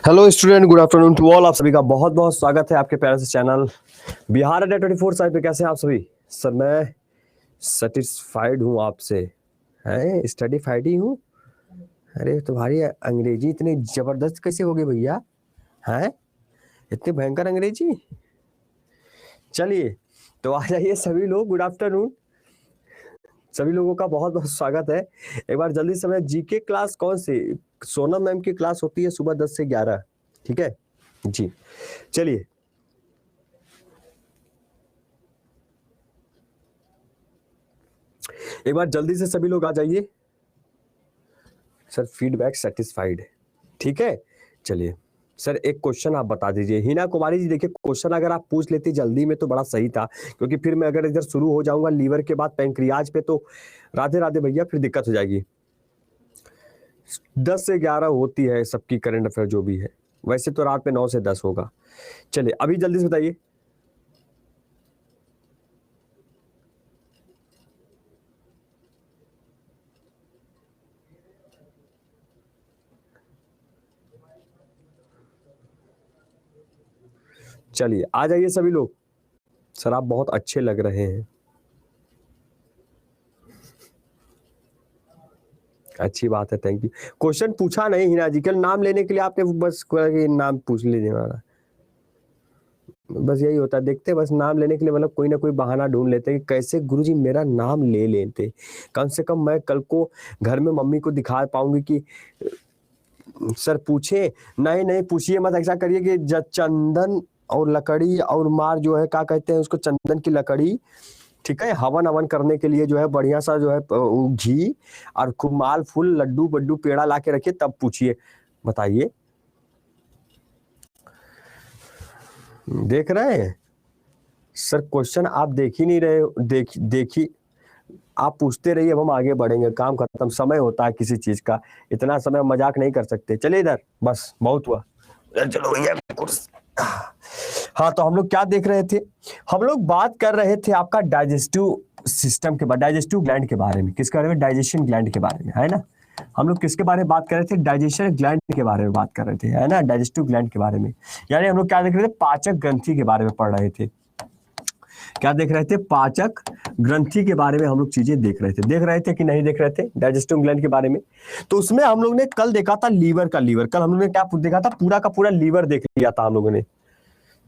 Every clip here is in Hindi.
Hello student, good afternoon to all. आप सभी का बहुत बहुत स्वागत है आपके प्यारे से चैनल बिहार अड्डा 24 साइड पे। कैसे हैं आप सभी? सर मैं सेटिस्फाइड हूँ आपसे, हैं स्टडीफाइड ही हूँ। अरे तुम्हारी अंग्रेजी इतनी जबरदस्त कैसे हो गई भैया? हैं इतनी भयंकर अंग्रेजी। चलिए तो आ जाइए सभी लोग, गुड आफ्टरनून। सभी लोगों का बहुत बहुत स्वागत है। एक बार जल्दी से, मैं जीके क्लास कौन सी, सोनम मैम की क्लास होती है सुबह 10 से 11, ठीक है जी। चलिए एक बार जल्दी से सभी लोग आ जाइए। सर फीडबैक सेटिस्फाइड, ठीक है। चलिए सर एक क्वेश्चन आप बता दीजिए। हिना कुमारी जी, देखिए क्वेश्चन अगर आप पूछ लेती जल्दी में तो बड़ा सही था, क्योंकि फिर मैं अगर इधर शुरू हो जाऊंगा लीवर के बाद पैंक्रियाज पे तो राधे राधे भैया, फिर दिक्कत हो जाएगी। 10 से 11 होती है सबकी करंट अफेयर जो भी है, वैसे तो रात में 9 से 10 होगा। चलिए अभी जल्दी से बताइए। चलिए आ जाइए सभी लोग। सर आप बहुत अच्छे लग रहे हैं, अच्छी बात है, थैंक यू। क्वेश्चन पूछा नहीं हिना जी, कल नाम लेने के लिए आपने बस नाम पूछ लीजिए हमारा, बस यही होता है। देखते बस नाम लेने के लिए मतलब कोई ना कोई बहाना ढूंढ लेते हैं कि कैसे गुरुजी मेरा नाम ले लेते, कम से कम मैं कल को घर में मम्मी को दिखा पाऊंगी कि सर पूछे। नहीं नहीं पूछिए मत, ऐसा करिए कि चंदन और लकड़ी और मार जो है क्या कहते हैं उसको, चंदन की लकड़ी, ठीक है, हवन हवन करने के लिए जो है बढ़िया सा जो है घी और खूब माल फूल लड्डू बड्डू पेड़ा ला के रखिए, तब पूछिए। बताइए, देख रहे हैं सर क्वेश्चन आप देख ही नहीं रहे, देखी आप पूछते रहिए, अब हम आगे बढ़ेंगे। काम खत्म, समय होता है किसी चीज का, इतना समय मजाक नहीं कर सकते। चलिए इधर, बस बहुत हुआ, चलो भैया। हाँ तो हम लोग क्या देख रहे थे? हम लोग बात कर रहे थे आपका डाइजेस्टिव सिस्टम के बारे, डाइजेस्टिव ग्लैंड के बारे में। किसके बारे में? डाइजेशन ग्लैंड के बारे में, है ना। हम लोग किसके बारे में बात कर रहे थे? डाइजेशन ग्लैंड के बारे में बात कर रहे थे, है ना, डाइजेस्टिव ग्लैंड के बारे में। यानी हम लोग क्या देख रहे थे? पाचक ग्रंथि के बारे में पढ़ रहे थे। क्या देख रहे थे? पाचक ग्रंथि के बारे में हम लोग चीजें देख रहे थे कि नहीं देख रहे थे डाइजेस्टिव ग्लैंड के बारे में। तो उसमें हम लोग ने कल देखा था लीवर का लीवर। कल हम लोग ने क्या देखा था? पूरा का पूरा लीवर देख लिया था हम लोगों ने,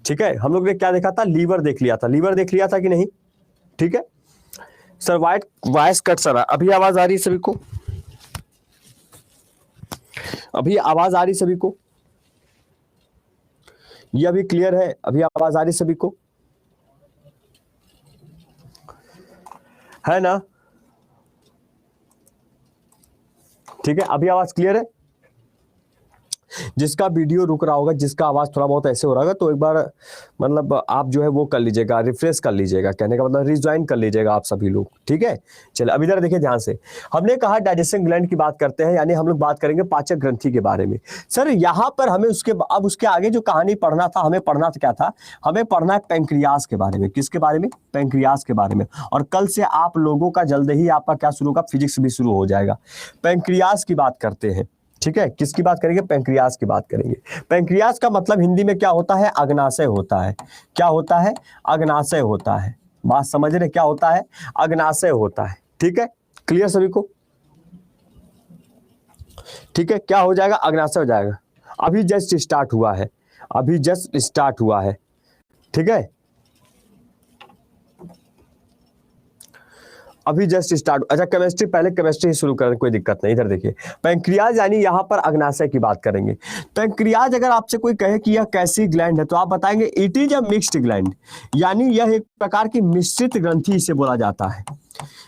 ठीक है। हम लोग ने क्या देखा था? लीवर देख लिया था। लीवर देख लिया था कि नहीं? ठीक है सर। वॉइस कट सर, अभी आवाज आ रही सभी को? अभी आवाज आ रही सभी को? ये अभी क्लियर है? अभी आवाज आ रही सभी को, है ना? ठीक है, अभी आवाज क्लियर है? जिसका वीडियो रुक रहा होगा, जिसका आवाज थोड़ा बहुत ऐसे हो रहा होगा, तो एक बार मतलब आप जो है वो कर लीजिएगा, रिफ्रेश कर लीजिएगा, कहने का मतलब रिज्वाइन कर लीजिएगा आप सभी लोग, ठीक है। चलिए अभी इधर देखिए ध्यान से। हमने कहा डाइजेशन ग्लैंड की बात करते हैं, यानी हम लोग बात करेंगे पाचक ग्रंथि के बारे में। सर यहाँ पर हमें उसके आगे जो कहानी पढ़ना था, हमें पढ़ना क्या था? हमें पढ़ना है पैंक्रियाज के बारे में। किसके बारे में? पैंक्रियाज के बारे में। और कल से आप लोगों का जल्द ही आपका क्या शुरू होगा? फिजिक्स भी शुरू हो जाएगा। पैंक्रियाज की बात करते हैं, ठीक है। किसकी बात करेंगे? पैंक्रियाज की बात करेंगे। पैंक्रियाज का मतलब हिंदी में क्या होता है? अग्नाशय होता है। क्या होता है? अग्नाशय होता है। बात समझ रहे? क्या होता है? अग्नाशय होता है, ठीक है। क्लियर सभी को? ठीक है, क्या हो जाएगा? अग्नाशय हो जाएगा। अभी जस्ट स्टार्ट हुआ है, अभी जस्ट स्टार्ट हुआ है, ठीक है। अभी जस्ट स्टार्ट। अच्छा केमिस्ट्री, पहले केमिस्ट्री ही शुरू करें, कोई दिक्कत नहीं। इधर देखिए पैंक्रियाज, यानी यहाँ पर अग्नाशय की बात करेंगे। पैंक्रियाज अगर आपसे कोई कहे कि यह कैसी ग्लैंड है, तो आप बताएंगे it is a mixed gland, यानी यह एक प्रकार की मिश्रित ग्रंथि इसे बोला जाता है।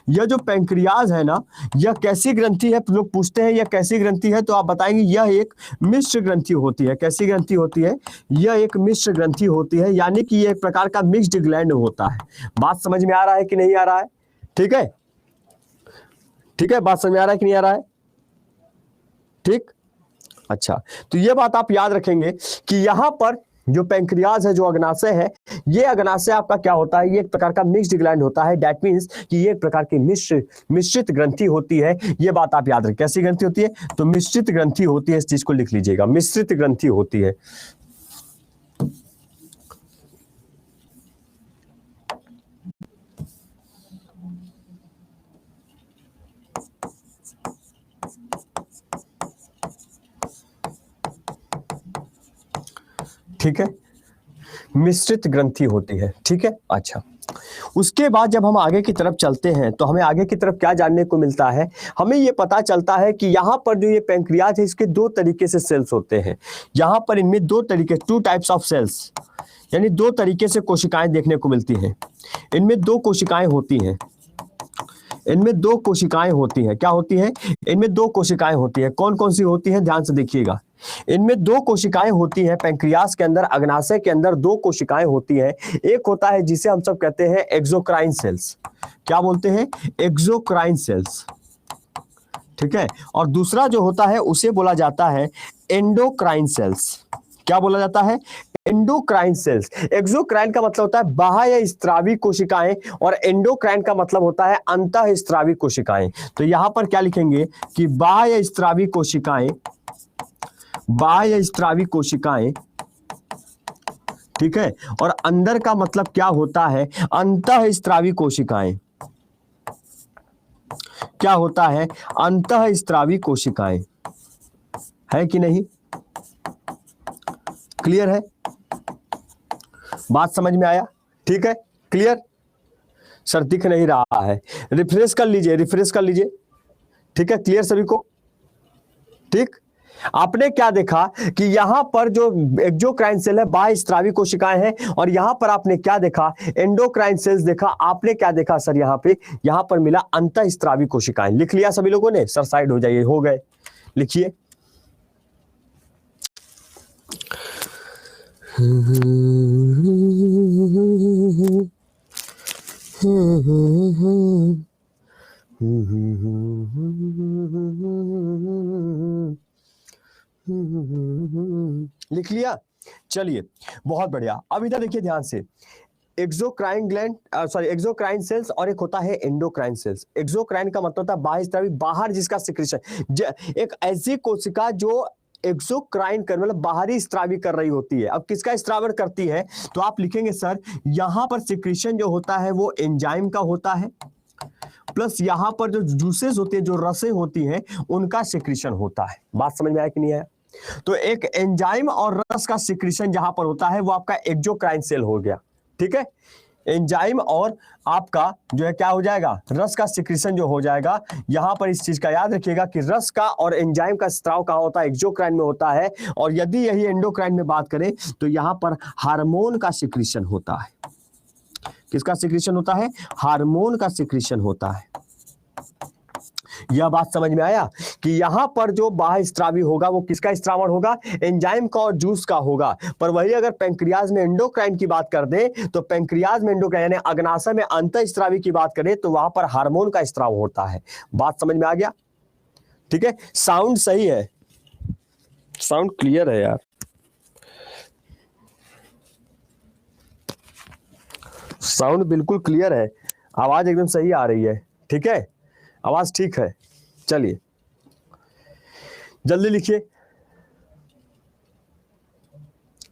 यह जो पैंक्रियाज है ना, यह कैसी ग्रंथि है? लोग पूछते हैं यह कैसी ग्रंथि है, तो आप बताएंगे यह एक मिश्र ग्रंथि होती है। कैसी ग्रंथि होती है? यह एक मिश्र ग्रंथि होती है, यानी कि यह एक प्रकार का मिक्स्ड ग्लैंड होता है। बात समझ में आ रहा है कि नहीं आ रहा है? ठीक है, ठीक है, बात समझ में आ रहा है कि नहीं आ रहा है? ठीक, अच्छा, तो ये बात आप याद रखेंगे कि यहां पर जो पैंक्रियाज है, जो अग्नाशय है, ये अग्नाशय आपका क्या होता है? ये एक प्रकार का मिक्स्ड ग्लैंड होता है। दैट मींस कि ये एक प्रकार की मिश्रित ग्रंथि होती है। ये बात आप याद रखें। कैसी ग्रंथि होती है? तो मिश्रित ग्रंथि होती है। इस चीज को लिख लीजिएगा, मिश्रित ग्रंथि होती है। ठीक है, मिश्रित ग्रंथि होती है। ठीक है, अच्छा, उसके बाद जब हम आगे की तरफ चलते हैं तो हमें आगे की तरफ क्या जानने को मिलता है? हमें यह पता चलता है कि यहां पर जो ये पैंक्रियाज है, इसके दो तरीके से सेल्स होते हैं। यहां पर इनमें दो तरीके, 2 टाइप्स ऑफ सेल्स, यानी दो तरीके से कोशिकाएं देखने को मिलती हैं। इनमें दो कोशिकाएं होती हैं। इनमें दो कोशिकाएं होती हैं। क्या होती हैं? इनमें दो कोशिकाएं होती हैं। कौन कौन सी होती हैं? ध्यान से देखिएगा। इनमें दो कोशिकाएं होती हैं। पैंक्रियाज के अंदर, अग्नाशय के अंदर दो कोशिकाएं होती हैं। एक होता है जिसे हम सब कहते हैं एक्सोक्राइन सेल्स। क्या बोलते हैं? Exocrine cells. ठीक है, और दूसरा जो होता है उसे बोला जाता है एंडोक्राइन सेल्स। क्या बोला जाता है? Endocrine cells. एक्सोक्राइन का मतलब होता है बाह्य स्त्रावी कोशिकाएं, और एंडोक्राइन का मतलब होता है अंतः स्त्रावी कोशिकाएं। तो यहां पर क्या लिखेंगे कि बाह्य स्त्रावी कोशिकाएं, बाह्य स्त्रावी कोशिकाएं, ठीक है, और अंदर का मतलब क्या होता है? अंतः स्त्रावी कोशिकाएं। क्या होता है? अंतः स्त्रावी कोशिकाएं। है कि नहीं? क्लियर है? बात समझ में आया? ठीक है, क्लियर? सर दिख नहीं रहा है, रिफ्रेश कर लीजिए, रिफ्रेश कर लीजिए। ठीक है, क्लियर सभी को? ठीक, आपने क्या देखा कि यहां पर जो एक्सोक्राइन सेल है, बाह्य स्त्रावी कोशिकाएं हैं, और यहां पर आपने क्या देखा? एंडोक्राइन सेल्स देखा। आपने क्या देखा सर? यहां पर मिला अंतः स्त्रावी कोशिकाएं। लिख लिया सभी लोगों ने? सर साइड हो जाइए, हो गए, लिखिए। लिख लिया? चलिए, बहुत बढ़िया। अब इधर देखिए ध्यान से, exocrine gland, sorry, exocrine cells, और एक होता है एंडोक्राइन सेल्स। एक्सोक्राइन का मतलब होता है बाह्य स्त्रावी, बाहर जिसका सिक्रीशन। एक ऐसी कोशिका जो एक्सोक्राइन कर मतलब बाहरी स्त्रावी कर रही होती है। अब किसका स्त्रावण करती है? तो आप लिखेंगे सर, यहां पर सिक्रीशन जो होता है वो एंजाइम का होता है, प्लस यहां पर जो जूसेस होते हैं, जो रसें होती हैं, उनका सिक्रीशन होता है। बात समझ में आया कि नहीं आया? तो एक एंजाइम और रस का सिक्रीशन जहां पर होता है वो आपका एक्सोक्राइन सेल हो गया। ठीक है, एंजाइम और आपका जो है क्या हो जाएगा? रस का सिक्रीशन जो हो जाएगा। यहां पर इस चीज का याद रखिएगा कि रस का और एंजाइम का स्त्राव कहां होता है? एक्सोक्राइन में होता है। और यदि यही एंडोक्राइन में बात करें तो यहां पर हार्मोन का सिक्रीशन होता है। किसका सिक्रीशन होता है? हार्मोन का सिक्रीशन होता है। यह बात समझ में आया कि यहां पर जो बाह्य स्त्रावी होगा वो किसका स्त्रावण होगा? एंजाइम का और जूस का होगा। पर वही अगर पैंक्रियाज में एंडोक्राइन की बात कर दें तो पैंक्रियाज में एंडोक्राइन यानी अग्नाशय में अंतः स्त्रावी की बात करें तो वहां पर हार्मोन का स्त्राव होता है। बात समझ में आ गया? ठीक है, साउंड सही है, साउंड क्लियर है यार, साउंड बिल्कुल क्लियर है, आवाज एकदम सही आ रही है। ठीक है, आवाज ठीक है। चलिए जल्दी लिखिए,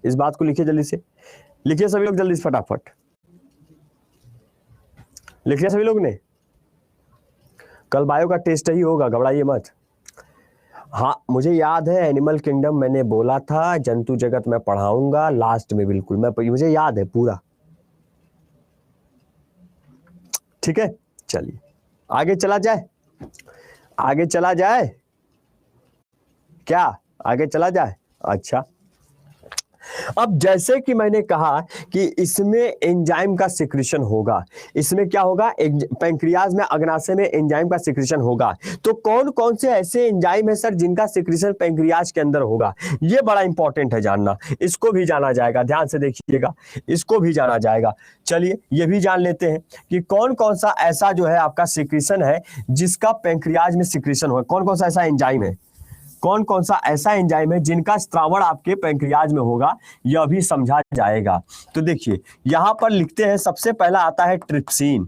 इस बात को लिखिए, जल्दी से लिखिए सभी लोग, जल्दी से फटाफट लिख लिया सभी लोग ने? कल बायो का टेस्ट ही होगा, घबराइए मत। हाँ, मुझे याद है एनिमल किंगडम मैंने बोला था जंतु जगत में पढ़ाऊंगा लास्ट में, बिल्कुल मुझे याद है पूरा। ठीक है, चलिए आगे चला जाए, आगे चला जाए क्या? आगे चला जाए? अच्छा, अब जैसे कि मैंने कहा कि इसमें एंजाइम का सिक्रीशन होगा, इसमें क्या होगा, पैंक्रियाज में अग्नाशय में एंजाइम का सिक्रीशन होगा। तो कौन कौन से ऐसे एंजाइम है सर जिनका सिक्रीशन पैंक्रियाज के अंदर होगा, ये बड़ा इंपॉर्टेंट है जानना, इसको भी जाना जाएगा, ध्यान से देखिएगा, इसको भी जाना जाएगा। चलिए ये भी जान लेते हैं कि कौन कौन सा ऐसा जो है आपका सिक्रीशन है जिसका पैंक्रियाज में सिक्रीशन होगा, कौन कौन सा ऐसा एंजाइम है, कौन कौन सा ऐसा एंजाइम है जिनका स्त्रावण आपके पैंक्रियाज में होगा, यह भी समझा जाएगा। तो देखिए यहां पर लिखते हैं, सबसे पहला आता है ट्रिप्सिन।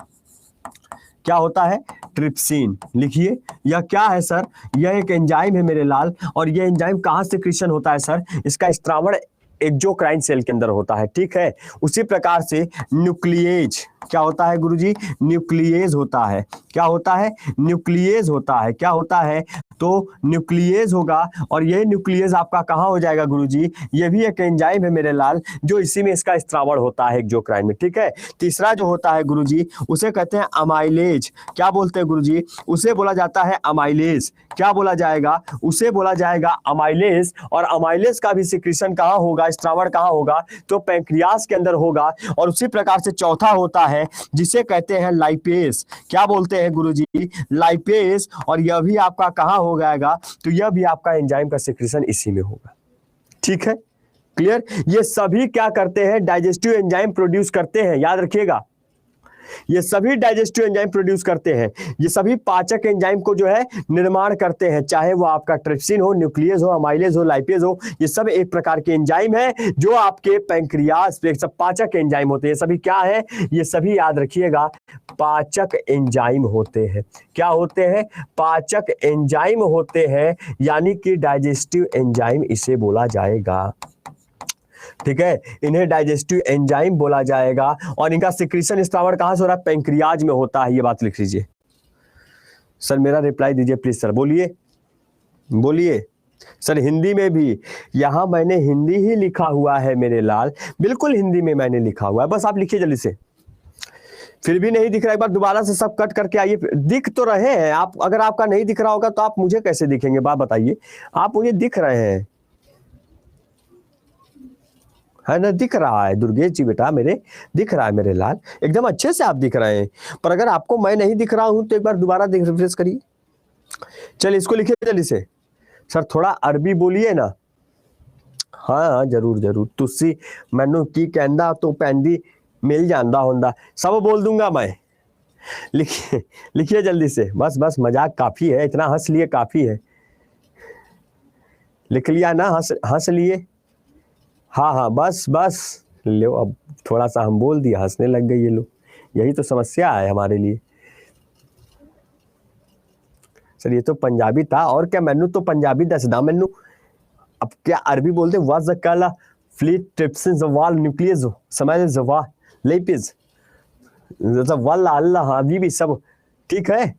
क्या होता है, ट्रिप्सिन, लिखिए यह क्या है सर, यह एक एंजाइम है मेरे लाल, और यह एंजाइम कहां सिक्रीशन होता है सर, इसका स्त्रावण एक्सोक्राइन सेल के अंदर होता है, ठीक है। उसी प्रकार से न्यूक्लिएज, क्या होता है गुरुजी, न्यूक्लिएज होता है, क्या होता है, न्यूक्लिएज होता है, क्या होता है, तो न्यूक्लिएज होगा, और ये न्यूक्लिएज आपका कहाँ हो जाएगा गुरुजी, ये भी एक एंजाइम है मेरे लाल, जो इसी में इसका स्त्रावण होता है एक्सोक्राइन में, ठीक है। तीसरा जो होता है गुरुजी उसे कहते हैं अमाइलेज, क्या बोलते हैं गुरुजी, उसे बोला जाता है अमाइलेज, क्या बोला जाएगा, उसे बोला जाएगा अमाइलेज। और अमाइलेज का भी सिक्रीशन कहाँ होगा, स्त्रावण कहाँ होगा, तो पैंक्रियाज के अंदर होगा। और उसी प्रकार से चौथा होता है जिसे कहते हैं लाइपेज, क्या बोलते हैं गुरुजी, लाइपेज, और यह भी आपका कहाँ हो जाएगा, तो यह भी आपका एंजाइम का सिक्रीशन इसी में होगा, ठीक है, क्लियर। ये सभी क्या करते हैं, डाइजेस्टिव एंजाइम प्रोड्यूस करते हैं, याद रखिएगा, ये सभी डाइजेस्टिव एंजाइम प्रोड्यूस करते हैं, ये सभी पाचक एंजाइम को जो है निर्माण करते हैं, चाहे वो आपका ट्रिप्सिन हो, न्यूक्लियस हो, अमाइलेज हो, लाइपेज हो, ये सब एक प्रकार के एंजाइम है जो आपके पैंक्रियाज पे सब पाचक एंजाइम होते हैं। ये सभी क्या है, ये सभी याद रखिएगा पाचक एंजाइम होते हैं, क्या होते हैं, पाचक एंजाइम होते हैं, यानी कि डाइजेस्टिव एंजाइम इसे बोला जाएगा, ठीक है, इन्हें डाइजेस्टिव एंजाइम बोला जाएगा। और इनका सिक्रीशन स्त्रावण कहां से हो रहा है, पैंक्रियाज में होता है, ये बात लिख लीजिए। सर मेरा रिप्लाई दीजिए प्लीज सर, बोलिए बोलिए सर, हिंदी में भी, यहां मैंने हिंदी ही लिखा हुआ है मेरे लाल, बिल्कुल हिंदी में मैंने लिखा हुआ है, बस आप लिखिए जल्दी से। फिर भी नहीं दिख रहा, एक बार दोबारा से सब कट करके आइए, दिख तो रहे हैं आप, अगर आपका नहीं दिख रहा होगा तो आप मुझे कैसे दिखेंगे, बात बताइए, आप मुझे दिख रहे हैं, है ना, दिख रहा है दुर्गेश जी बेटा मेरे, दिख रहा है मेरे लाल, एकदम अच्छे से आप दिख रहे हैं। पर अगर आपको मैं नहीं दिख रहा हूं तो एक बार दोबारा रिफ्रेश करिए। चलिए इसको लिखिए जल्दी से। सर थोड़ा अरबी बोलिए ना। हाँ हाँ जरूर जरूर, तुसी मैनू की कहंदा तो पैंदी मिल जांदा होंदा, सब बोल दूंगा मैं। लिखिए लिखिए जल्दी से, बस बस मजाक काफी है, इतना हंस लिए काफी है। लिख लिया ना, हंस लिए, हाँ हाँ बस बस लो, अब थोड़ा सा हम बोल दिया हंसने लग गए ये लोग, यही तो समस्या है हमारे लिए। सर ये तो पंजाबी था, और क्या, मैनू तो पंजाबी दसदा मैनू, अब क्या अरबी बोलते, वाज़कला फ्लीट ट्रिप्सिन ज़वाल न्यूक्लियस समझ ज़वा लेपिस वल्ला अल्लाह हबीबी सब, ठीक है।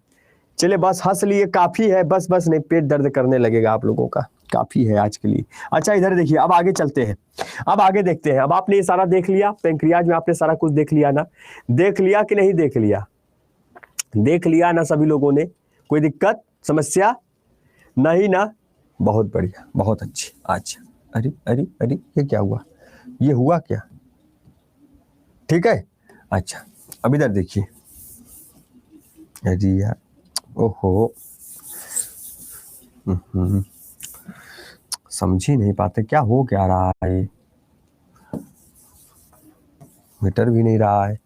चलिए बस हंस लिए काफी है, बस बस नहीं पेट दर्द करने लगेगा आप लोगों का, काफी है आज के लिए। अच्छा इधर देखिए, अब आगे चलते हैं, अब आगे देखते हैं। अब आपने ये सारा देख लिया, पैंक्रियाज में आपने सारा कुछ देख लिया ना, देख लिया कि नहीं देख लिया, देख लिया ना सभी लोगों ने, कोई दिक्कत समस्या नहीं ना, बहुत बढ़िया बहुत अच्छी। अच्छा अरे अरे अरे ये क्या हुआ, ये हुआ क्या, ठीक है। अच्छा अब इधर देखिए, अरे यार ओहो, समझ ही नहीं पाते क्या हो क्या रहा है, मीटर भी नहीं रहा है,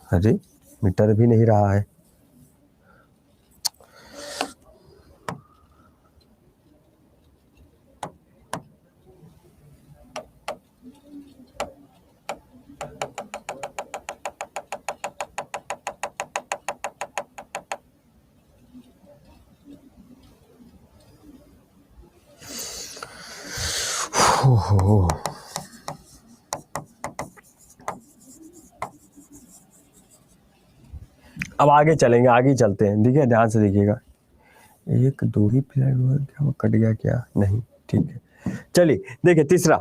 अरे मीटर भी नहीं रहा है, ओहो। अब आगे चलेंगे, आगे चलते हैं, देखिए ध्यान से देखिएगा, एक दो ही प्लेट हुआ क्या, वो कट गया क्या, नहीं ठीक है। चलिए देखिए तीसरा,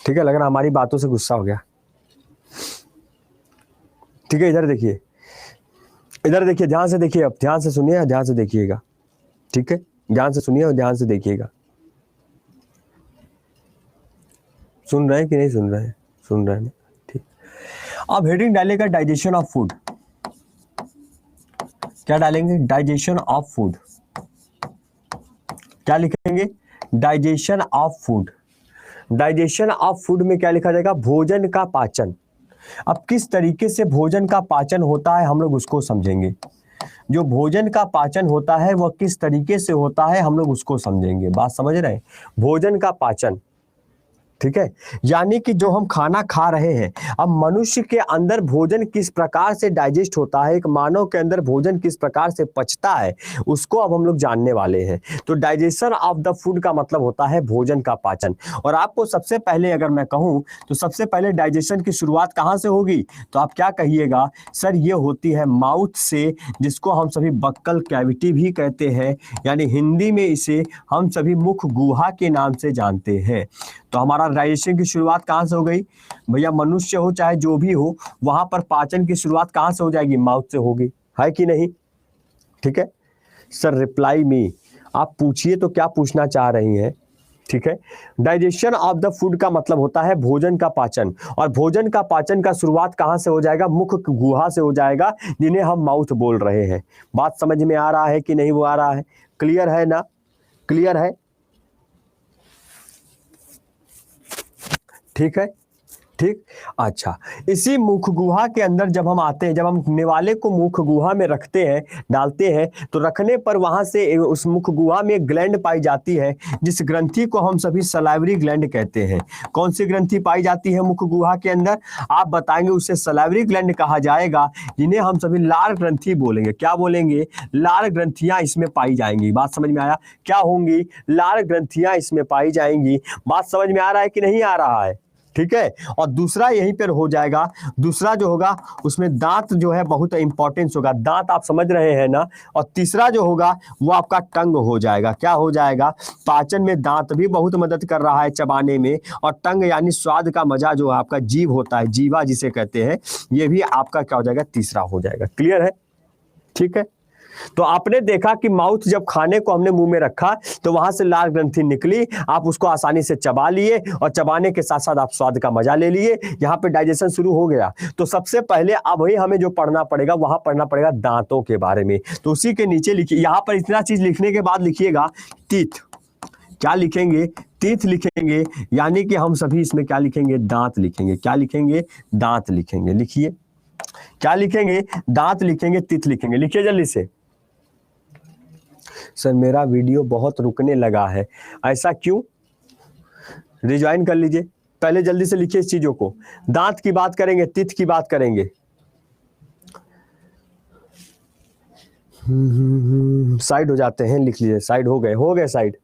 ठीक है, लग रहा हमारी बातों से गुस्सा हो गया, ठीक है। इधर देखिए, इधर देखिए, ध्यान से देखिए, अब ध्यान से सुनिए, ध्यान से देखिएगा, ठीक है, ध्यान से सुनिए और ध्यान से देखिएगा। सुन रहे हैं कि नहीं सुन रहे हैं? सुन रहे हैं ना? ठीक। अब हेडिंग डालेगा डाइजेशन ऑफ फूड। क्या डालेंगे? Digestion of food. क्या लिखेंगे? Digestion of food. Digestion of food में क्या लिखा जाएगा? भोजन का पाचन। अब किस तरीके से भोजन का पाचन होता है हम लोग उसको समझेंगे। जो भोजन का पाचन होता है वह किस तरीके से होता है हम लोग उसको समझेंगे। बात समझ रहे हैं? भोजन का पाचन, ठीक है, यानी कि जो हम खाना खा रहे हैं, अब मनुष्य के अंदर भोजन किस प्रकार से डाइजेस्ट होता है, एक मानव के अंदर भोजन किस प्रकार से पचता है, उसको अब हम लोग जानने वाले हैं। तो डाइजेशन ऑफ द फूड का मतलब होता है भोजन का पाचन। और आपको सबसे पहले अगर मैं कहूं तो सबसे पहले डाइजेशन की शुरुआत कहां से होगी, तो आप क्या कहिएगा? सर ये होती है माउथ से, जिसको हम सभी बक्कल कैविटी भी कहते हैं, यानी हिंदी में इसे हम सभी मुख गुहा के नाम से जानते हैं। तो हमारा डाइजेशन की शुरुआत कहाँ से हो गई भैया? मनुष्य हो चाहे जो भी हो, वहां पर पाचन की शुरुआत कहाँ से हो जाएगी? माउथ से होगी, है कि नहीं? ठीक है सर, रिप्लाई मी। आप पूछिए तो क्या पूछना चाह रही हैं? ठीक है, डाइजेशन ऑफ द फूड का मतलब होता है भोजन का पाचन, और भोजन का पाचन का शुरुआत कहां से हो जाएगा? मुख गुहा से हो जाएगा, जिन्हें हम माउथ बोल रहे हैं। बात समझ में आ रहा है कि नहीं? वो आ रहा है? क्लियर है ना? क्लियर है? ठीक है, ठीक। अच्छा, इसी मुख गुहा के अंदर जब हम आते हैं, जब हम निवाले को मुख गुहा में रखते हैं, डालते हैं, तो रखने पर वहां से उस मुख गुहा में ग्लैंड पाई जाती है, जिस ग्रंथि को हम सभी सलाइवरी ग्लैंड कहते हैं। कौन सी ग्रंथि पाई जाती है मुख गुहा के अंदर? आप बताएंगे उसे सलाइवरी ग्लैंड कहा जाएगा, जिन्हें हम सभी लार ग्रंथि बोलेंगे। क्या बोलेंगे? लार ग्रंथियां इसमें पाई जाएंगी। बात समझ में आया? क्या होंगी? लार ग्रंथियां इसमें पाई जाएंगी। बात समझ में आ रहा है कि नहीं आ रहा है? ठीक है, और दूसरा यहीं पर हो जाएगा। दूसरा जो होगा उसमें दांत जो है बहुत इंपॉर्टेंस होगा, दांत आप समझ रहे हैं ना। और तीसरा जो होगा वो आपका टंग हो जाएगा। क्या हो जाएगा? पाचन में दांत भी बहुत मदद कर रहा है चबाने में, और टंग यानी स्वाद का मजा जो आपका जीव होता है, जीवा जिसे कहते हैं, ये भी आपका क्या हो जाएगा? तीसरा हो जाएगा। क्लियर है? ठीक है, तो आपने देखा कि माउथ जब खाने को हमने मुंह में रखा तो वहां से लाल ग्रंथि निकली, आप उसको आसानी से चबा लिए, और चबाने के साथ साथ आप स्वाद का मजा ले लिए। यहां पे डाइजेशन शुरू हो गया। तो सबसे पहले अब ही हमें जो पढ़ना पड़ेगा, वहां पढ़ना पड़ेगा दांतों के बारे में। तो उसी के नीचे लिखिए, यहां पर इतना चीज लिखने के बाद लिखिएगा टीथ। क्या लिखेंगे? टीथ लिखेंगे, यानी कि हम सभी इसमें क्या लिखेंगे? दांत लिखेंगे। क्या लिखेंगे? दांत लिखेंगे। लिखिए, क्या लिखेंगे? दांत लिखेंगे, टीथ लिखेंगे। लिखिए जल्दी से। सर मेरा वीडियो बहुत रुकने लगा है, ऐसा क्यों? रिज्वाइन कर लीजिए, पहले जल्दी से लिखिए इस चीजों को। दांत की बात करेंगे, तिथ की बात करेंगे। साइड हो जाते हैं, लिख लीजिए। साइड हो गए साइड।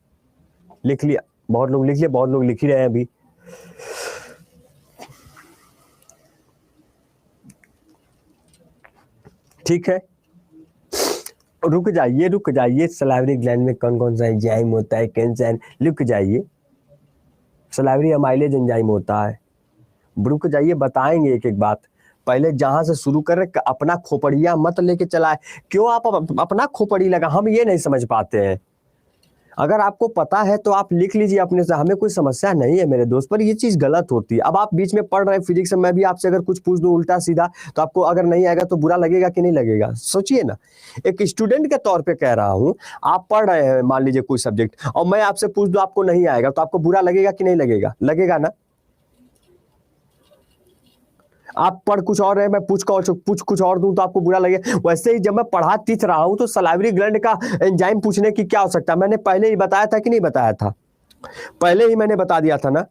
लिख लिया, बहुत लोग लिख लिए, बहुत लोग लिख ही रहे हैं अभी। ठीक है, रुक जाइए। सलाइवरी ग्लैंड में कौन कौन सा एंजाइम होता है, कैंसर, रुक जाइए। सलाइवरी अमाइलेज एंजाइम होता है। रुक जाइए, बताएंगे एक एक बात। पहले जहां से शुरू कर, अपना खोपड़िया मत लेके चलाए। क्यों आप अपना खोपड़ी लगा? हम ये नहीं समझ पाते हैं। अगर आपको पता है तो आप लिख लीजिए अपने से, हमें कोई समस्या नहीं है मेरे दोस्त, पर ये चीज गलत होती है। अब आप बीच में पढ़ रहे हैं फिजिक्स में, मैं भी आपसे अगर कुछ पूछ दूं उल्टा सीधा, तो आपको अगर नहीं आएगा तो बुरा लगेगा कि नहीं लगेगा? सोचिए ना, एक स्टूडेंट के तौर पे कह रहा हूं, आप पढ़ रहे हैं मान लीजिए कोई सब्जेक्ट, और मैं आपसे पूछ दूं आपको नहीं आएगा, तो आपको बुरा लगेगा कि नहीं लगेगा? लगेगा ना? आप पढ़ कुछ और रहे, मैं पूछ कुछ और दूं तो आपको बुरा लगे। वैसे ही जब मैं पढ़ा तीथ रहा हूं तो सलाइवरी ग्लैंड का एंजाइम पूछने की क्या आवश्यकता है? मैंने पहले ही बताया था कि नहीं बताया था? पहले ही मैंने बता दिया था ना।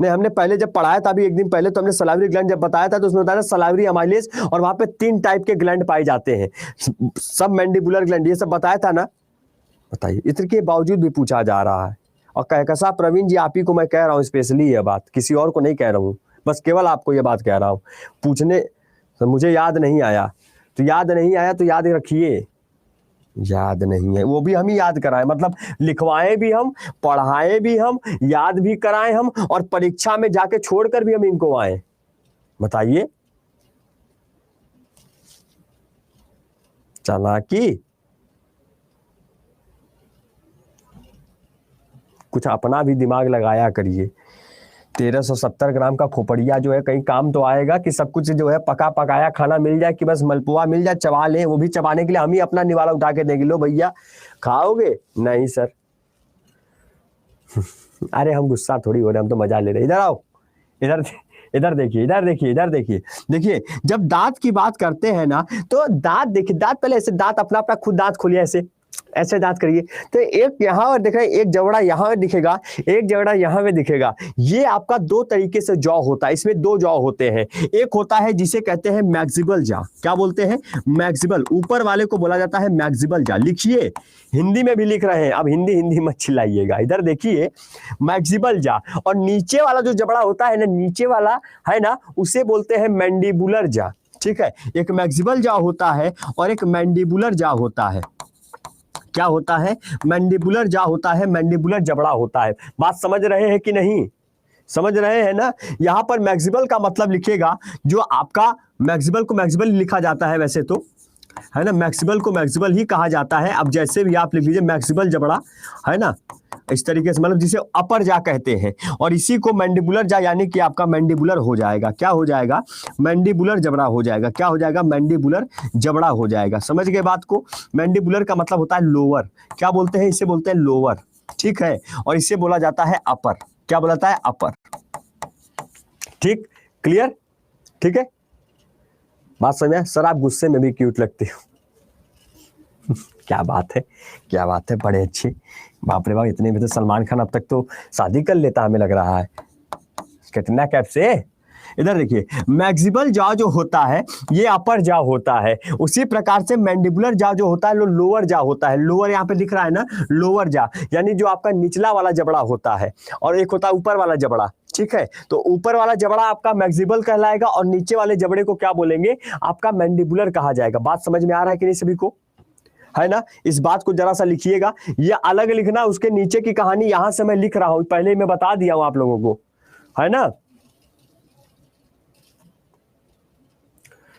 नहीं, हमने पहले जब पढ़ाया था अभी एक दिन पहले, तो हमने सलाइवरी ग्लैंड जब बताया था तो उसमें बताया सलाइवरी अमाइलेज, और वहां पे 3 टाइप के ग्लैंड पाए जाते हैं, सब मैंडिबुलर ग्लैंड, ये सब बताया था ना। बताइए, इतने के बावजूद भी पूछा जा रहा है। और कहकसा प्रवीण जी, आप ही को मैं कह रहा हूँ स्पेशली ये बात, किसी और को नहीं कह रहा हूँ, बस केवल आपको ये बात कह रहा हूँ। पूछने तो मुझे याद नहीं आया, तो याद नहीं आया तो याद रखिए, याद नहीं है वो भी हम ही याद कराएं, मतलब लिखवाएं भी हम, पढ़ाएं भी हम, याद भी कराएं हम, और परीक्षा में जाके छोड़कर भी हम इनको आए। बताइए, चालाकी। कुछ अपना भी दिमाग लगाया करिए। 1370 ग्राम का खोपड़िया जो है कहीं काम तो आएगा कि सब कुछ जो है पका पकाया खाना मिल जाए, कि बस मलपुआ मिल जाए चबा लें, वो भी चबाने के लिए हम ही अपना निवाला उठा के देंगे, लो भैया खाओगे? नहीं सर। अरे हम गुस्सा थोड़ी हो रहे, हम तो मजा ले रहे। इधर आओ, इधर इधर देखिए, इधर देखिए, इधर देखिए। देखिए जब दांत की बात करते हैं ना, तो दांत देखिए, दांत पहले ऐसे, दांत अपना अपना खुद दांत खोलिए, ऐसे ऐसे दांत करिए, तो एक यहाँ दिख रहा है, एक जबड़ा यहाँ में दिखेगा, एक जबड़ा यहाँ में दिखेगा। ये आपका दो तरीके से जॉ होता है, इसमें दो जॉ होते हैं। एक होता है जिसे कहते हैं मैक्सिबल जॉ। क्या बोलते हैं? मैक्सिबल। ऊपर वाले को बोला जाता है मैक्सिबल जॉ। लिखिए, हिंदी में भी लिख रहे हैं, अब हिंदी हिंदी मत चिल्लाइएगा। इधर देखिए, मैक्सिबल जॉ। और नीचे वाला जो जबड़ा होता है ना, नीचे वाला है ना, उसे बोलते हैं मैंडिबुलर जॉ। ठीक है, एक मैक्सिबल जॉ होता है और एक मैंडिबुलर जॉ होता है। क्या होता है? मैंडिबुलर जॉ होता है, मैंडिबुलर जबड़ा होता है। बात समझ रहे हैं कि नहीं? समझ रहे हैं ना? यहां पर मैक्सिबल का मतलब लिखिएगा, जो आपका मैक्सिबल को मैक्सिबल लिखा जाता है वैसे तो, है ना, मैक्सिबल को मैक्सिबल ही कहा जाता है। अब जैसे भी आप लिख लीजिए मैक्सिबल जबड़ा, है ना, इस तरीके से, मतलब जिसे अपर जा कहते हैं। और इसी को मैंडिबुलर जा, यानी कि आपका मैंडिबुलर हो जाएगा। क्या हो जाएगा? मैंडिबुलर जबड़ा हो जाएगा। क्या हो जाएगा? मैंडिबुलर जबड़ा हो जाएगा। समझ गए बात को? मैंडिबुलर का मतलब होता है लोअर। क्या बोलते हैं? इसे बोलते हैं लोअर। ठीक है, और इसे बोला जाता है अपर। क्या बोला जाता है? अपर। ठीक, क्लियर? ठीक है, बात समझ में? सर आप गुस्से में भी क्यूट लगते हो। क्या बात है, क्या बात है, बड़े अच्छे। बाप रे बाप, इतने में तो सलमान खान अब तक तो शादी कर लेता, हमें लग रहा है। कितना कैप से। इधर देखिए, मैक्सिबल जॉ जो होता है ये अपर जॉ होता है। उसी प्रकार से मैंडिबुलर जॉ जो होता है वो लोअर जॉ होता है। लोअर यहाँ पे दिख रहा है ना, लोअर जॉ, यानी जो आपका निचला वाला जबड़ा होता है, और एक होता है ऊपर वाला जबड़ा। ठीक है, तो ऊपर वाला जबड़ा आपका मैक्सिबल कहलाएगा और नीचे वाले जबड़े को क्या बोलेंगे? आपका मैंडिबुलर कहा जाएगा। बात समझ में आ रहा है कि नहीं सभी को? है ना? इस बात को जरा सा लिखिएगा, ये अलग लिखना, उसके नीचे की कहानी यहां से मैं लिख रहा हूं, पहले ही मैं बता दिया हूं आप लोगों को, है ना?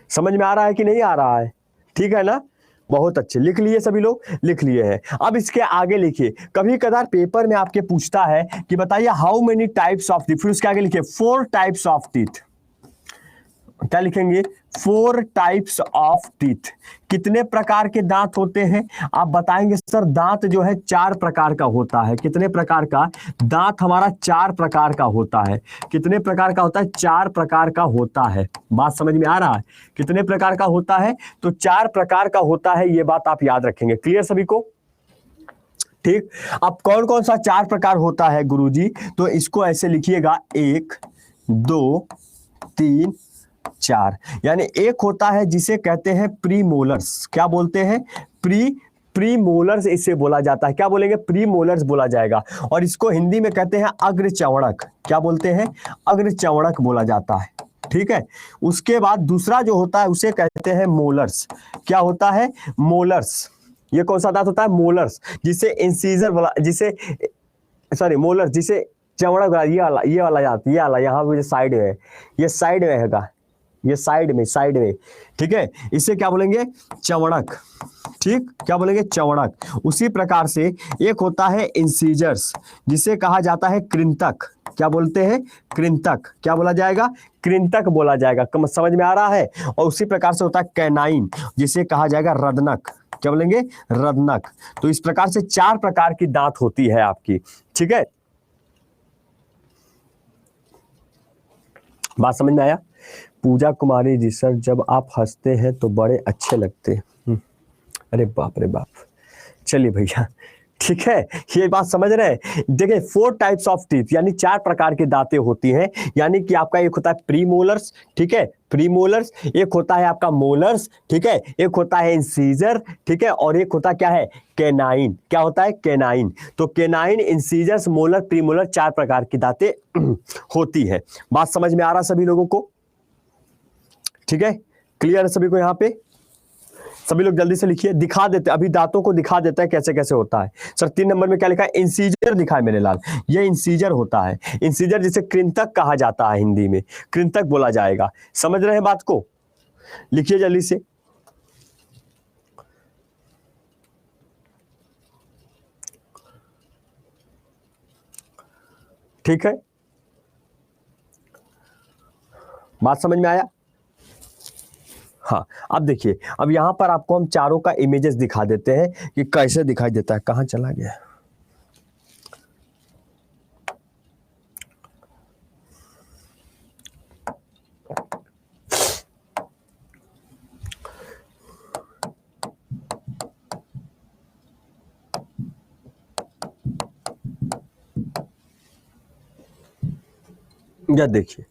समझ में आ रहा है कि नहीं आ रहा है? ठीक है ना? बहुत अच्छे, लिख लिए सभी लोग? लिख लिए हैं। अब इसके आगे लिखिए, कभी कभार पेपर में आपके पूछता है कि बताइए how many types of teeth, फिर उसके आगे लिखिए 4 टाइप्स ऑफ टीथ। क्या लिखेंगे? 4 टाइप्स ऑफ टीथ। कितने प्रकार के दांत होते हैं? आप बताएंगे सर दांत जो है 4 प्रकार का होता है। कितने प्रकार का? दांत हमारा 4 प्रकार का होता है। कितने प्रकार का होता है? 4 प्रकार का होता है। बात समझ में आ रहा है? कितने प्रकार का होता है? तो 4 प्रकार का होता है, ये बात आप याद रखेंगे। क्लियर सभी को? ठीक, अब कौन कौन सा 4 प्रकार होता है गुरुजी? तो इसको ऐसे लिखिएगा, 1 2 3 4। यानी एक होता है जिसे कहते हैं प्रीमोलर्स। क्या बोलते हैं? प्रीमोलर्स इसे बोला जाता है। क्या बोलेंगे? प्रीमोलर्स बोला जाएगा। और इसको हिंदी में कहते हैं अग्रचवणक। क्या बोलते हैं? अग्रचवणक बोला जाता है। ठीक है, उसके बाद दूसरा जो होता है उसे कहते हैं मोलर्स। क्या होता है? मोलर्स। ये कौन सा दांत होता है? मोलर्स, जिसे इंसीजर बोला, जिसे, सॉरी, मोलर्स जिसे चवणक, ये वाला दांत, ये वाला यहाँ पे साइड में है, ये साइड में है, ये साइड में। ठीक है, इसे क्या बोलेंगे? चवणक। ठीक, क्या बोलेंगे? चवणक। उसी प्रकार से एक होता है इंसीजर्स, जिसे कहा जाता है कृंतक। क्या बोलते हैं? कृंतक। क्या बोला जाएगा? कृंतक बोला जाएगा। समझ में आ रहा है? और उसी प्रकार से होता है कैनाइन, जिसे कहा जाएगा रदनक। क्या बोलेंगे? रदनक। तो इस प्रकार से 4 प्रकार की दांत होती है आपकी। ठीक है, बात समझ में आया? पूजा कुमारी जी, सर जब आप हंसते हैं तो बड़े अच्छे लगते हैं। अरे बाप रे बाप, चलिए भैया, ठीक है, ये बात समझ रहे हैं? देखिए 4 टाइप्स ऑफ टीथ, यानी 4 प्रकार की दांतें होती हैं। यानी कि आपका एक होता है प्रीमोलर्स, ठीक है, प्रीमोलर्स, एक होता है आपका मोलर्स, ठीक है, एक होता है इंसीजर, ठीक है, और एक होता क्या है? कैनाइन। क्या होता है? कैनाइन। तो कैनाइन, इंसीजर्स, मोलर, प्रीमोलर, 4 प्रकार की दांतें होती है। बात समझ में आ रहा सभी लोगों को? ठीक है, क्लियर है सभी को? यहाँ पे सभी लोग जल्दी से लिखिए, दिखा देते, अभी दांतों को दिखा देता है कैसे कैसे होता है। सर 3 नंबर में क्या लिखा है? इंसीजर दिखा है मेरे लाल, ये इंसीजर होता है। इंसीजर जिसे कृंतक कहा जाता है, हिंदी में कृंतक बोला जाएगा। समझ रहे हैं बात को? लिखिए जल्दी से। ठीक है, बात समझ में आया? हाँ, अब देखिए, अब यहां पर आपको हम चारों का इमेजेस दिखा देते हैं कि कैसे दिखाई देता है। कहां चला गया? यह देखिए,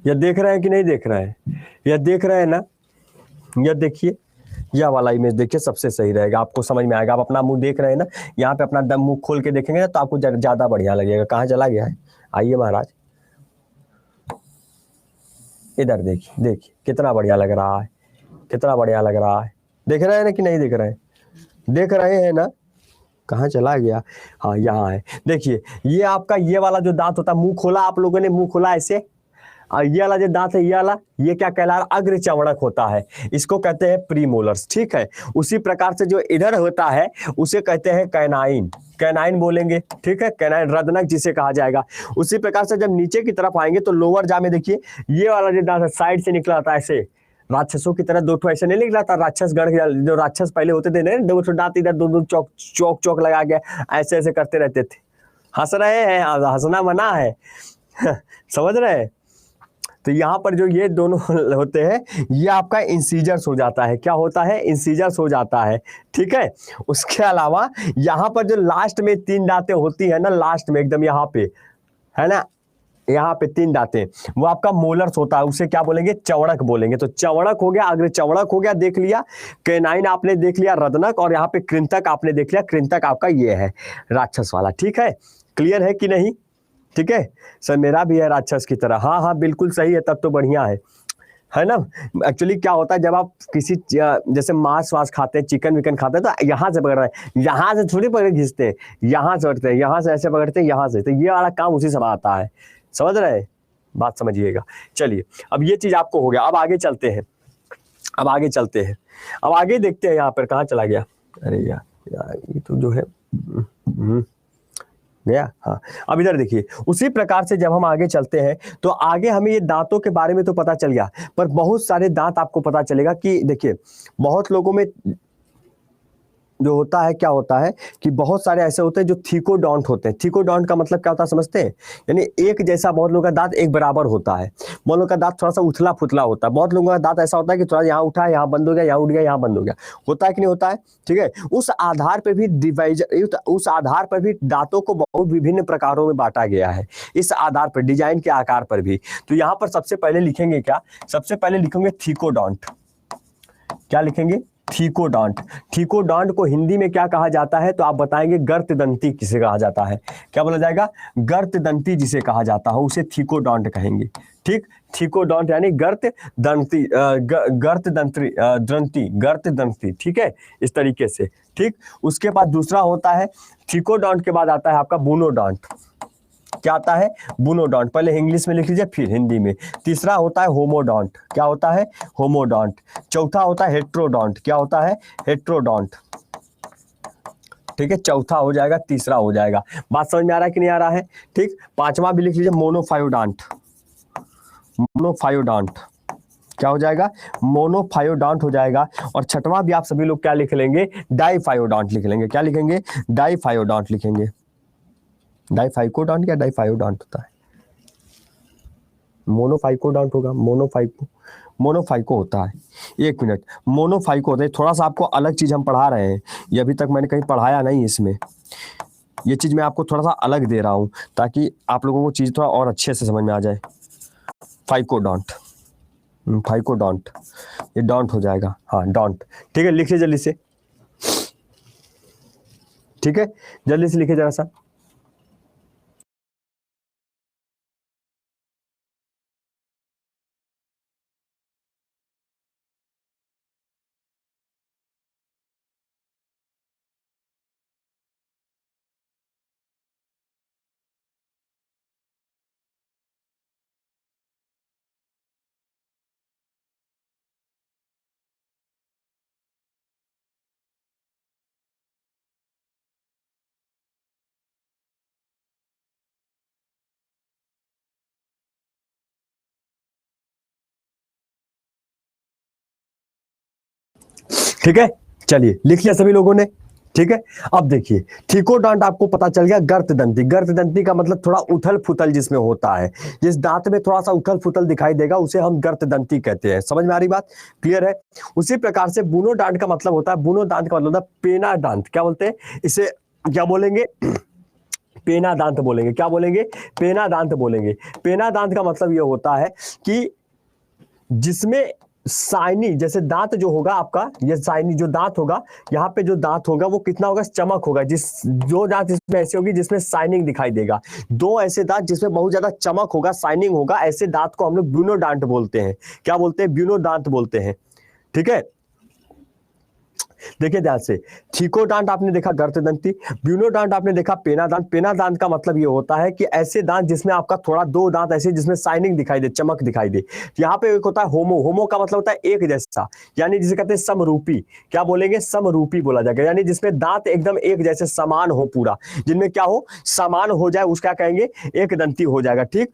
यह देख रहे हैं कि नहीं देख रहे हैं? यह देख रहे हैं ना? यह देखिए, यह वाला इमेज देखिए, सबसे सही रहेगा, आपको समझ में आएगा। आप अपना मुंह देख रहे हैं ना, यहाँ पे अपना दम मुंह खोल के देखेंगे ना तो आपको ज्यादा बढ़िया लगेगा। कहाँ चला गया है? आइए महाराज, इधर देखिए, देखिए कितना बढ़िया लग रहा है, कितना बढ़िया लग रहा है। देख रहे हैं ना कि नहीं देख रहे हैं? देख रहे हैं ना? कहाँ चला गया? हाँ, यहाँ है। देखिए, ये आपका ये वाला जो दांत होता है, मुंह खोला आप लोगों ने, मुंह खोला ऐसे, और ये वाला जो दांत है, ये वाला, ये क्या कहला रहा? अग्र चवणक होता है, इसको कहते हैं प्रीमोलर्स। ठीक है, उसी प्रकार से जो इधर होता है उसे कहते हैं कैनाइन, कैनाइन बोलेंगे। ठीक है, कैनाइन रदनक जिसे कहा जाएगा। उसी प्रकार से जब नीचे की तरफ आएंगे तो लोअर जा में देखिए, ये वाला जो दांत है साइड से निकला था ऐसे, राक्षसों की तरह दो ठो ऐसे नहीं निकला था, राक्षस गण जो राक्षस पहले होते थे ना, दो ठो दांत इधर, दो दो चौक चौक चौक लगा के ऐसे ऐसे करते रहते थे। हंस रहे हैं? हंसना मना है। समझ रहे हैं? तो यहाँ पर जो ये दोनों होते हैं, ये आपका इंसीजर्स हो जाता है। क्या होता है? इंसीजर्स हो जाता है। ठीक है, उसके अलावा यहाँ पर जो लास्ट में तीन दांतें होती है ना, लास्ट में एकदम यहाँ पे, है ना, यहाँ पे तीन दांतें, वो आपका मोलर्स होता है, उसे क्या बोलेंगे? चवड़क बोलेंगे। तो चवड़क हो गया, अग्र चवड़क हो गया, देख लिया। कैनाइन आपने देख लिया, रदनक, और यहाँ पे कृंतक आपने देख लिया। कृंतक आपका ये है, राक्षस वाला। ठीक है, क्लियर है कि नहीं? ठीक है सर, मेरा भी है राक्षस की तरह। हाँ हाँ, बिल्कुल सही है, तब तो बढ़िया है ना? एक्चुअली क्या होता है, जब आप किसी जैसे मांस वास खाते हैं, चिकन विकन खाते हैं, तो यहाँ से पकड़ रहे हैं, यहाँ से थोड़ी पकड़ घिसते हैं, यहाँ से पकड़ते हैं, यहाँ से ऐसे पकड़ते हैं, यहाँ से। तो ये वाला काम उसी समय आता है। समझ रहे हैं? बात समझिएगा। चलिए, अब ये चीज आपको हो गया। अब आगे चलते हैं, अब आगे चलते हैं, अब आगे देखते हैं। यहाँ पर कहाँ चला गया? अरे यार ये तो जो है गया। हाँ, अब इधर देखिए, उसी प्रकार से जब हम आगे चलते हैं तो आगे हमें ये दांतों के बारे में तो पता चल गया, पर बहुत सारे दांत आपको पता चलेगा कि देखिए, बहुत लोगों में जो होता है, क्या होता है कि बहुत सारे ऐसे होते हैं जो थीकोडोंट होते हैं। थीकोडोंट का मतलब क्या होता है समझते हैं? यानी एक जैसा बहुत लोगों का दांत एक बराबर होता है, बहुत लोगों का दांत थोड़ा सा उथला फुथला होता है, बहुत लोगों का दांत ऐसा होता है कि थोड़ा यहाँ उठा है, यहाँ बंद हो गया, यहाँ उठ गया, यहाँ बंद हो गया। होता है कि नहीं होता है? ठीक है, उस आधार पर भी उस आधार पर भी दांतों को बहुत विभिन्न प्रकारों में बांटा गया है, इस आधार पर, डिजाइन के आकार पर भी। तो यहाँ पर सबसे पहले लिखेंगे क्या? सबसे पहले लिखेंगे थीकोडोंट। क्या लिखेंगे? थीकोडोंट। थीकोडोंट को हिंदी में क्या कहा जाता है? तो आप बताएंगे गर्तदंती किसे कहा जाता है? क्या बोला जाएगा? गर्तदंती जिसे कहा जाता है उसे थीकोडोंट कहेंगे। ठीक, थीकोडोंट यानी गर्तदंती, गर्तदंत्री, दंती, गर्तदंती। ठीक है, इस तरीके से। ठीक, उसके बाद दूसरा होता है, थीकोडोंट के बाद आता है आपका बुनोडोंट। क्या आता है? बुनोडोंट। पहले इंग्लिश में लिख लीजिए, फिर हिंदी में। तीसरा होता है होमोडोंट। क्या होता है? होमोडोंट। चौथा होता है हेट्रोडोंट। क्या होता है? हेट्रोडोंट। ठीक है, चौथा हो जाएगा, तीसरा हो जाएगा। बात समझ में आ रहा है कि नहीं आ रहा है? ठीक, पांचवा भी लिख लीजिए, मोनोफायोडोंट। मोनोफायोडोंट क्या हो जाएगा? मोनोफायोडोंट हो जाएगा। और छठवां भी आप सभी लोग क्या लिख लेंगे? डाइफायोडोंट लिख लेंगे। क्या लिखेंगे? डाइफायोडोंट लिखेंगे। डाइफाइकोडोंट या डाइफायोडोंट होता है? मोनोफाइकोडोंट होगा, मोनोफाइको होता है। एक मिनट, मोनोफाइको होता है। थोड़ा सा आपको अलग चीज हम पढ़ा रहे हैं, ये अभी तक मैंने कहीं पढ़ाया नहीं इसमें। ये चीज मैं आपको थोड़ा सा अलग दे रहा हूं ताकि आप लोगों को चीज थोड़ा और अच्छे से समझ में आ जाए। फाइकोडोंट, फाइकोडोंट, ये डोंट हो जाएगा। हाँ, डोंट। ठीक है, लिखिए जल्दी से। ठीक है, जल्दी से लिखिए जरा सा। ठीक है, चलिए लिख लिया सभी लोगों ने। ठीक है, अब देखिए ठीकोडांट आपको पता चल गया। गर्तदंती, गर्तदंती का मतलब थोड़ा उथल फुथल जिसमें होता है, जिस दांत में थोड़ा सा उथल फुथल दिखाई देगा उसे हम गर्तदंती कहते हैं। समझ में आ रही बात, क्लियर है। उसी प्रकार से बुनो दांत का मतलब होता है, बुनो दांत का मतलब होता है पेना दांत। क्या बोलते हैं इसे, क्या बोलेंगे पेना दांत बोलेंगे। क्या बोलेंगे, पेना दांत बोलेंगे। पेना दांत का मतलब यह होता है कि जिसमें साइनी, जैसे दांत जो होगा आपका, ये साइनी जो दांत होगा, यहाँ पे जो दांत होगा वो कितना होगा, चमक होगा। जो दांत इसमें ऐसे होगी जिसमें साइनिंग दिखाई देगा, दो ऐसे दांत जिसमें बहुत ज्यादा चमक होगा, साइनिंग होगा, ऐसे दांत को हम लोग ब्यूनोडांट बोलते हैं। क्या बोलते हैं, ब्यूनोडांट बोलते हैं। ठीक है, देखिए ध्यान से, ठीकोडांट आपने देखा गर्तदंती, ब्यूनोडांट आपने देखा पेना दांत। पेना दांत का मतलब ये होता है कि ऐसे दांत जिसमें आपका थोड़ा दो दांत ऐसे जिसमें साइनिंग दिखाई दे, चमक दिखाई दे। यहाँ पे एक होता है होमो, होमो का मतलब होता है एक जैसा, यानी जिसे कहते हैं समरूपी। क्या बोलेंगे, समरूपी बोला जाएगा, यानी जिसमें दांत एकदम एक जैसे समान हो, पूरा जिनमें क्या हो, समान हो जाए, उसका कहेंगे एक दंती हो जाएगा। ठीक,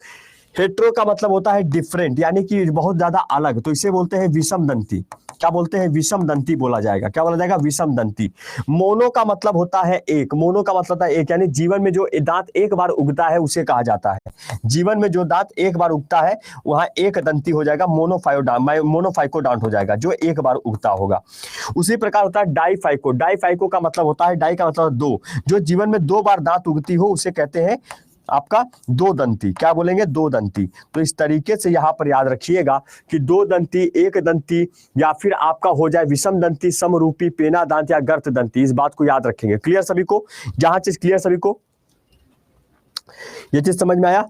हेट्रो का मतलब होता है डिफरेंट, यानी कि बहुत ज्यादा अलग, तो इसे बोलते हैं विषम दंती। क्या बोलते हैं, विषम दंती बोला जाएगा। क्या बोला जाएगा, विषम दंती। मोनो का मतलब होता है एक, मोनो का मतलब होता है एक, यानी जीवन में जो दांत एक बार उगता है उसे कहा जाता है। जीवन में जो दांत एक बार उगता है वहां एक दंती हो जाएगा, मोनोफाइकोडांट हो जाएगा, जो एक बार उगता होगा। उसी प्रकार होता है डाईफाइको, डाईफाइको का मतलब होता है, डाई का मतलब दो, जो जीवन में दो बार दांत उगती हो उसे कहते हैं आपका दो दंती। क्या बोलेंगे, दो दंती। तो इस तरीके से यहां पर याद रखिएगा कि दो दंती, एक दंती, या फिर आपका हो जाए विषम दंती, समरूपी, पेना दांत या गर्त दंती। इस बात को याद रखेंगे। क्लियर सभी को, जहां चीज क्लियर सभी को, ये चीज समझ में आया।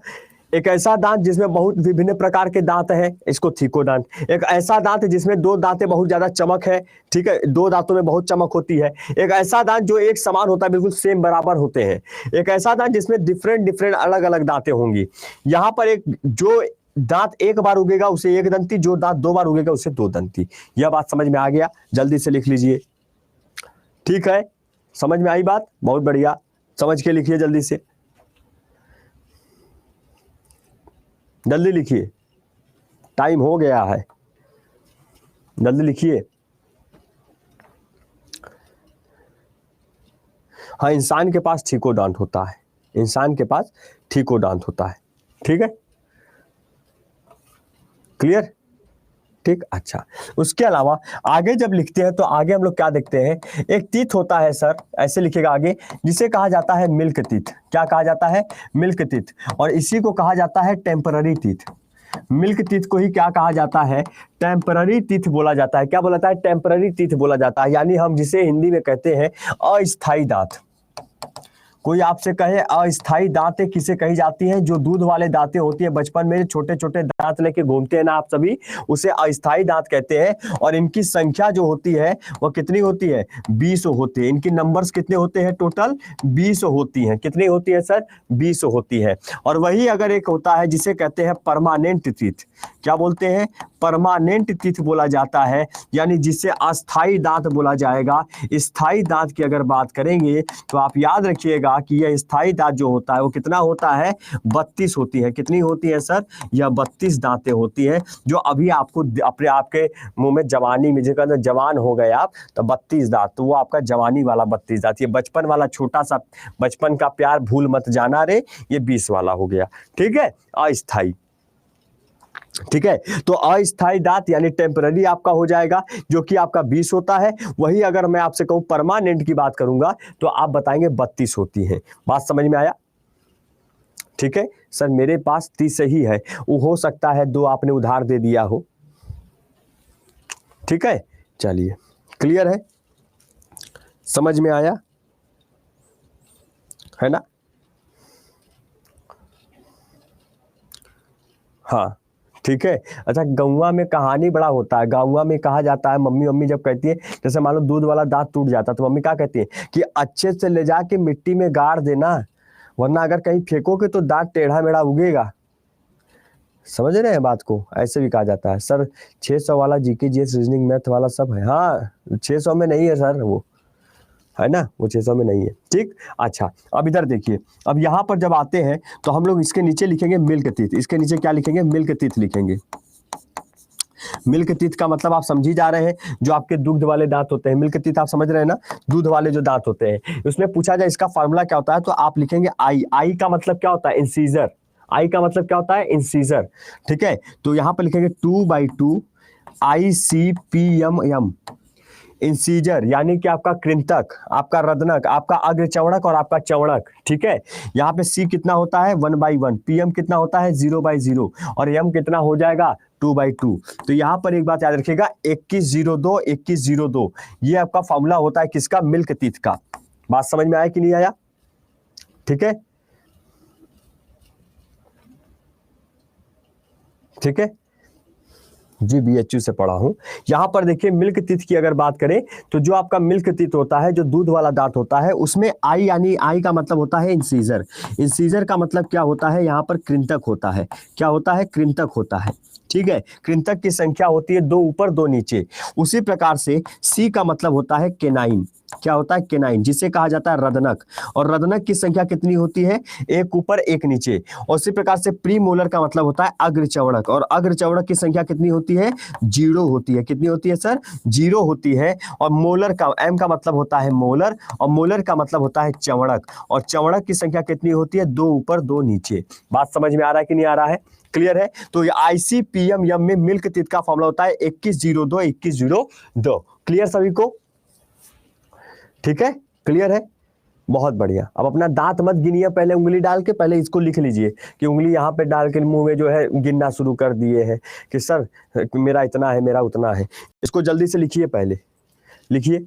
एक ऐसा दांत जिसमें बहुत विभिन्न प्रकार के दांत हैं, इसको ठीकोदांत। एक ऐसा दांत जिसमें दो दांतें बहुत ज्यादा चमक है, ठीक है, दो दांतों में बहुत चमक होती है। एक ऐसा दांत जो एक समान होता है, बिल्कुल सेम बराबर होते हैं। एक ऐसा दांत जिसमें डिफरेंट डिफरेंट अलग अलग दांतें होंगी। यहां पर एक जो दांत एक बार उगेगा उसे एक दंती, जो दांत दो बार उगेगा उसे दो दंती। यह बात समझ में आ गया, जल्दी से लिख लीजिए। ठीक है, समझ में आई बात, बहुत बढ़िया, समझ के लिखिए जल्दी से, जल्दी लिखिए, टाइम हो गया है, जल्दी लिखिए। हाँ, इंसान के पास ठीकोडांत होता है, इंसान के पास ठीकोडांत होता है। ठीक है, क्लियर, ठीक, अच्छा। उसके अलावा आगे जब लिखते हैं तो आगे हम लोग क्या देखते हैं, एक तीत होता है सर, ऐसे लिखेगा आगे, जिसे कहा जाता है मिल्क तीत। क्या कहा जाता है, मिल्क तीत। और इसी को कहा जाता है टेम्पररी तीत। मिल्क तीथ को ही क्या कहा जाता है, टेम्पररी तीथ बोला जाता है। क्या बोला जाता है, टेम्पररी तीथ बोला जाता है, यानी हम जिसे हिंदी में कहते हैं अस्थाई दांत। कोई आपसे कहे अस्थाई दांतें किसे कही जाती हैं, जो दूध वाले दांतें होती है, बचपन में छोटे छोटे दांत लेके घूमते हैं ना आप सभी, उसे अस्थाई दांत कहते हैं। और इनकी संख्या जो होती है वो कितनी होती है, 20 होती है। इनकी नंबर्स कितने होते हैं, टोटल 20 होती हैं। कितनी होती है सर, 20 होती है। और वही अगर एक होता है जिसे कहते हैं परमानेंट तीथ। क्या बोलते हैं, परमानेंट तीथ बोला जाता है, यानी जिसे अस्थाई दांत बोला जाएगा। स्थाई दांत की अगर बात करेंगे तो आप याद रखिएगा कि यह स्थाई दांत जो होता है वो कितना होता है, 32 होती है। कितनी होती है सर, यह 32 दांतें होती हैं, जो अभी आपको अपने आपके मुंह में जवानी में, जगह जवान हो गए आप तो 32 दांत, तो वो आपका जवानी वाला 32 दांत। ये बचपन वाला छोटा सा बचपन का प्यार भूल मत जाना रे, ये 20 वाला हो गया। ठीक है, अस्थाई। ठीक है, तो अस्थाई दांत यानी टेम्पररी आपका हो जाएगा, जो कि आपका 20 होता है। वही अगर मैं आपसे कहूं परमानेंट की बात करूंगा तो आप बताएंगे 32 होती है। बात समझ में आया, ठीक है सर, मेरे पास 30 ही है, वो हो सकता है दो आपने उधार दे दिया हो। ठीक है, चलिए, क्लियर है, समझ में आया है ना। हाँ, ठीक है। अच्छा, गौवा में कहानी बड़ा होता है। गौवा में कहा जाता है, मम्मी जब कहती है, जैसे मान लो दूध वाला दांत टूट जाता है तो मम्मी क्या कहती है कि अच्छे से ले जाके मिट्टी में गाड़ देना, वरना अगर कहीं फेंकोगे तो दांत टेढ़ा मेढ़ा उगेगा। समझ रहे हैं बात को, ऐसे भी कहा जाता है। सर 600 वाला जीके जीएस रीजनिंग मैथ वाला सब है। हाँ, 600 में नहीं है सर, वो है ना, वो 600 में नहीं है। ठीक, अच्छा, अब इधर देखिए, अब यहाँ पर जब आते हैं तो हम लोग इसके नीचे लिखेंगे मिल्क तीथ। इसके नीचे क्या लिखेंगे, मिल्क तीथ लिखेंगे। मिल्क टीथ का मतलब आप समझी जा रहे हैं, जो आपके दूध वाले दांत होते हैं, मिल्क टीथ आप समझ रहे हैं ना, दूध वाले जो दांत होते हैं। उसमें पूछा जाए इसका फॉर्मूला क्या होता है, तो आप लिखेंगे आई। आई का मतलब क्या होता है, इंसीजर। आई का मतलब क्या होता है, इंसीजर। ठीक है, तो यहां पर लिखेंगे 2/2 ICPMM, इंसीजर यानी कि आपका कृंतक, आपका रदनक, आपका अग्रचवणक और आपका चवणक। ठीक है, यहाँ पे सी कितना होता है 1/1, पीएम कितना होता है 0/0 और एम कितना हो जाएगा 2/2। तो यहाँ पर एक बात याद रखिएगा 2102 2102, ये आपका फॉर्मूला होता है किसका, मिल्क टीथ का। बात समझ में आया कि नहीं आया? ठीक है, ठीक है जी, BHU से पढ़ा हूं। यहां पर देखिए मिल्क टीथ की अगर बात करें तो जो आपका मिल्क टीथ होता है, जो दूध वाला दांत होता है, उसमें आई यानी आई का मतलब होता है इंसीजर। इंसीजर का मतलब क्या होता है, यहाँ पर कृंतक होता है। क्या होता है, कृंतक होता है। ठीक है, कृंतक की संख्या होती है 2 ऊपर 2 नीचे। उसी प्रकार से सी का मतलब होता है केनाइन। क्या होता है, केनाइन, जिसे कहा जाता है रदनक। और रदनक की संख्या कितनी होती है, 1 ऊपर 1 नीचे। और उसी प्रकार से प्रीमोलर का मतलब होता है अग्रचवणक, और अग्रचवणक की संख्या कितनी होती है, 0 होती है। कितनी होती है सर, 0 होती है। और मोलर का, एम का मतलब होता है मोलर, और मोलर का मतलब होता है चवणक, और चवणक की संख्या कितनी होती है, 2 ऊपर 2 नीचे। बात समझ में आ रहा है कि नहीं आ रहा है, क्लियर है? तो ये ICPMM में मिल्क टीथ का फॉर्मूला होता है 2102 2102। क्लियर सभी को? ठीक है, क्लियर है, बहुत बढ़िया। अब अपना दांत मत गिनिए, पहले उंगली डाल के पहले इसको लिख लीजिए कि उंगली यहाँ पे डाल के मुंह में जो है गिनना शुरू कर दिए हैं कि सर मेरा इतना है, मेरा उतना है। इसको जल्दी से लिखिए, पहले लिखिए।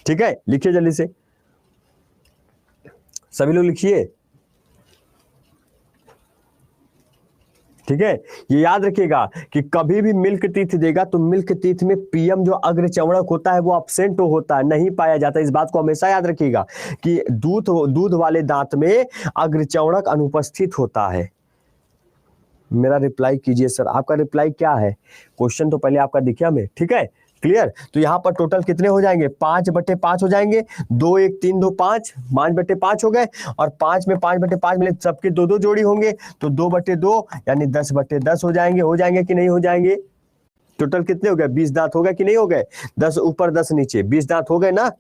ठीक है, लिखिए जल्दी से, सभी लोग लिखिए। ठीक है, ये याद रखिएगा कि कभी भी मिल्क टीथ देगा तो मिल्क टीथ में पीएम जो अग्रचवणक होता है वो अब्सेंट होता है, नहीं पाया जाता। इस बात को हमेशा याद रखिएगा कि दूध वाले दांत में अग्रचवणक अनुपस्थित होता है। मेरा रिप्लाई कीजिए सर, आपका रिप्लाई क्या है? क्वेश्चन तो पहले आपका दिखा हमें। ठीक है, क्लियर? तो यहाँ पर टोटल कितने हो जाएंगे, 5/5 हो जाएंगे। 2 1 3 2 5, 5/5 हो गए। और 5 में 5/5 मिले, सबके 2 जोड़ी होंगे, तो 2/2 यानी 10/10 हो जाएंगे कि नहीं हो जाएंगे? टोटल कितने हो गए, 20 दांत हो गए कि नहीं हो गए? 10 ऊपर 10 नीचे, 20 दांत हो गए ना?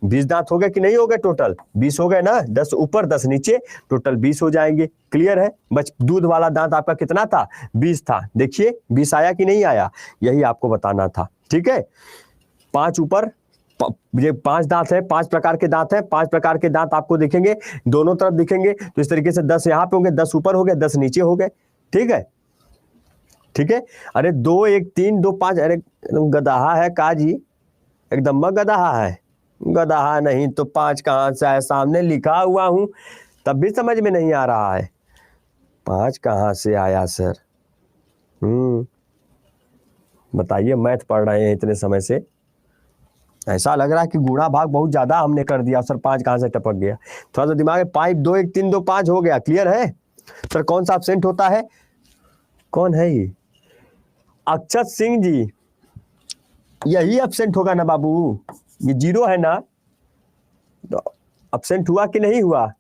20 दांत हो गए कि नहीं हो गए? टोटल 20 हो गए ना, 10 ऊपर 10 नीचे, टोटल 20 हो जाएंगे। क्लियर है? बस दूध वाला दांत आपका कितना था, 20 था। देखिए 20 आया कि नहीं आया, यही आपको बताना था। ठीक है, 5 ऊपर, ये 5 दांत है, 5 प्रकार के दांत है, 5 प्रकार के दांत आपको दिखेंगे, दोनों तरफ दिखेंगे। तो इस तरीके से 10 यहाँ पे होंगे, 10 ऊपर हो गए, 10 नीचे हो गए। ठीक है, ठीक है। अरे 2 1 3 2 5, अरे गदहा है काजी, एकदम गदहा है। गदहा नहीं तो 5 कहां से आया, सामने लिखा हुआ हूं तब भी समझ में नहीं आ रहा है। 5 कहां से आया सर? बताइए, मैथ पढ़ रहे हैं इतने समय से, ऐसा लग रहा है कि गुणा भाग बहुत ज्यादा हमने कर दिया सर, 5 कहां से टपक गया? थोड़ा सा दिमाग में 5 2 1 3 2 5 हो गया। क्लियर है सर? कौन सा एब्सेंट होता है, कौन है ये? अक्षत सिंह जी, यही एब्सेंट होगा ना बाबू, ये 0 है ना, तो एब्सेंट हुआ कि नहीं हुआ?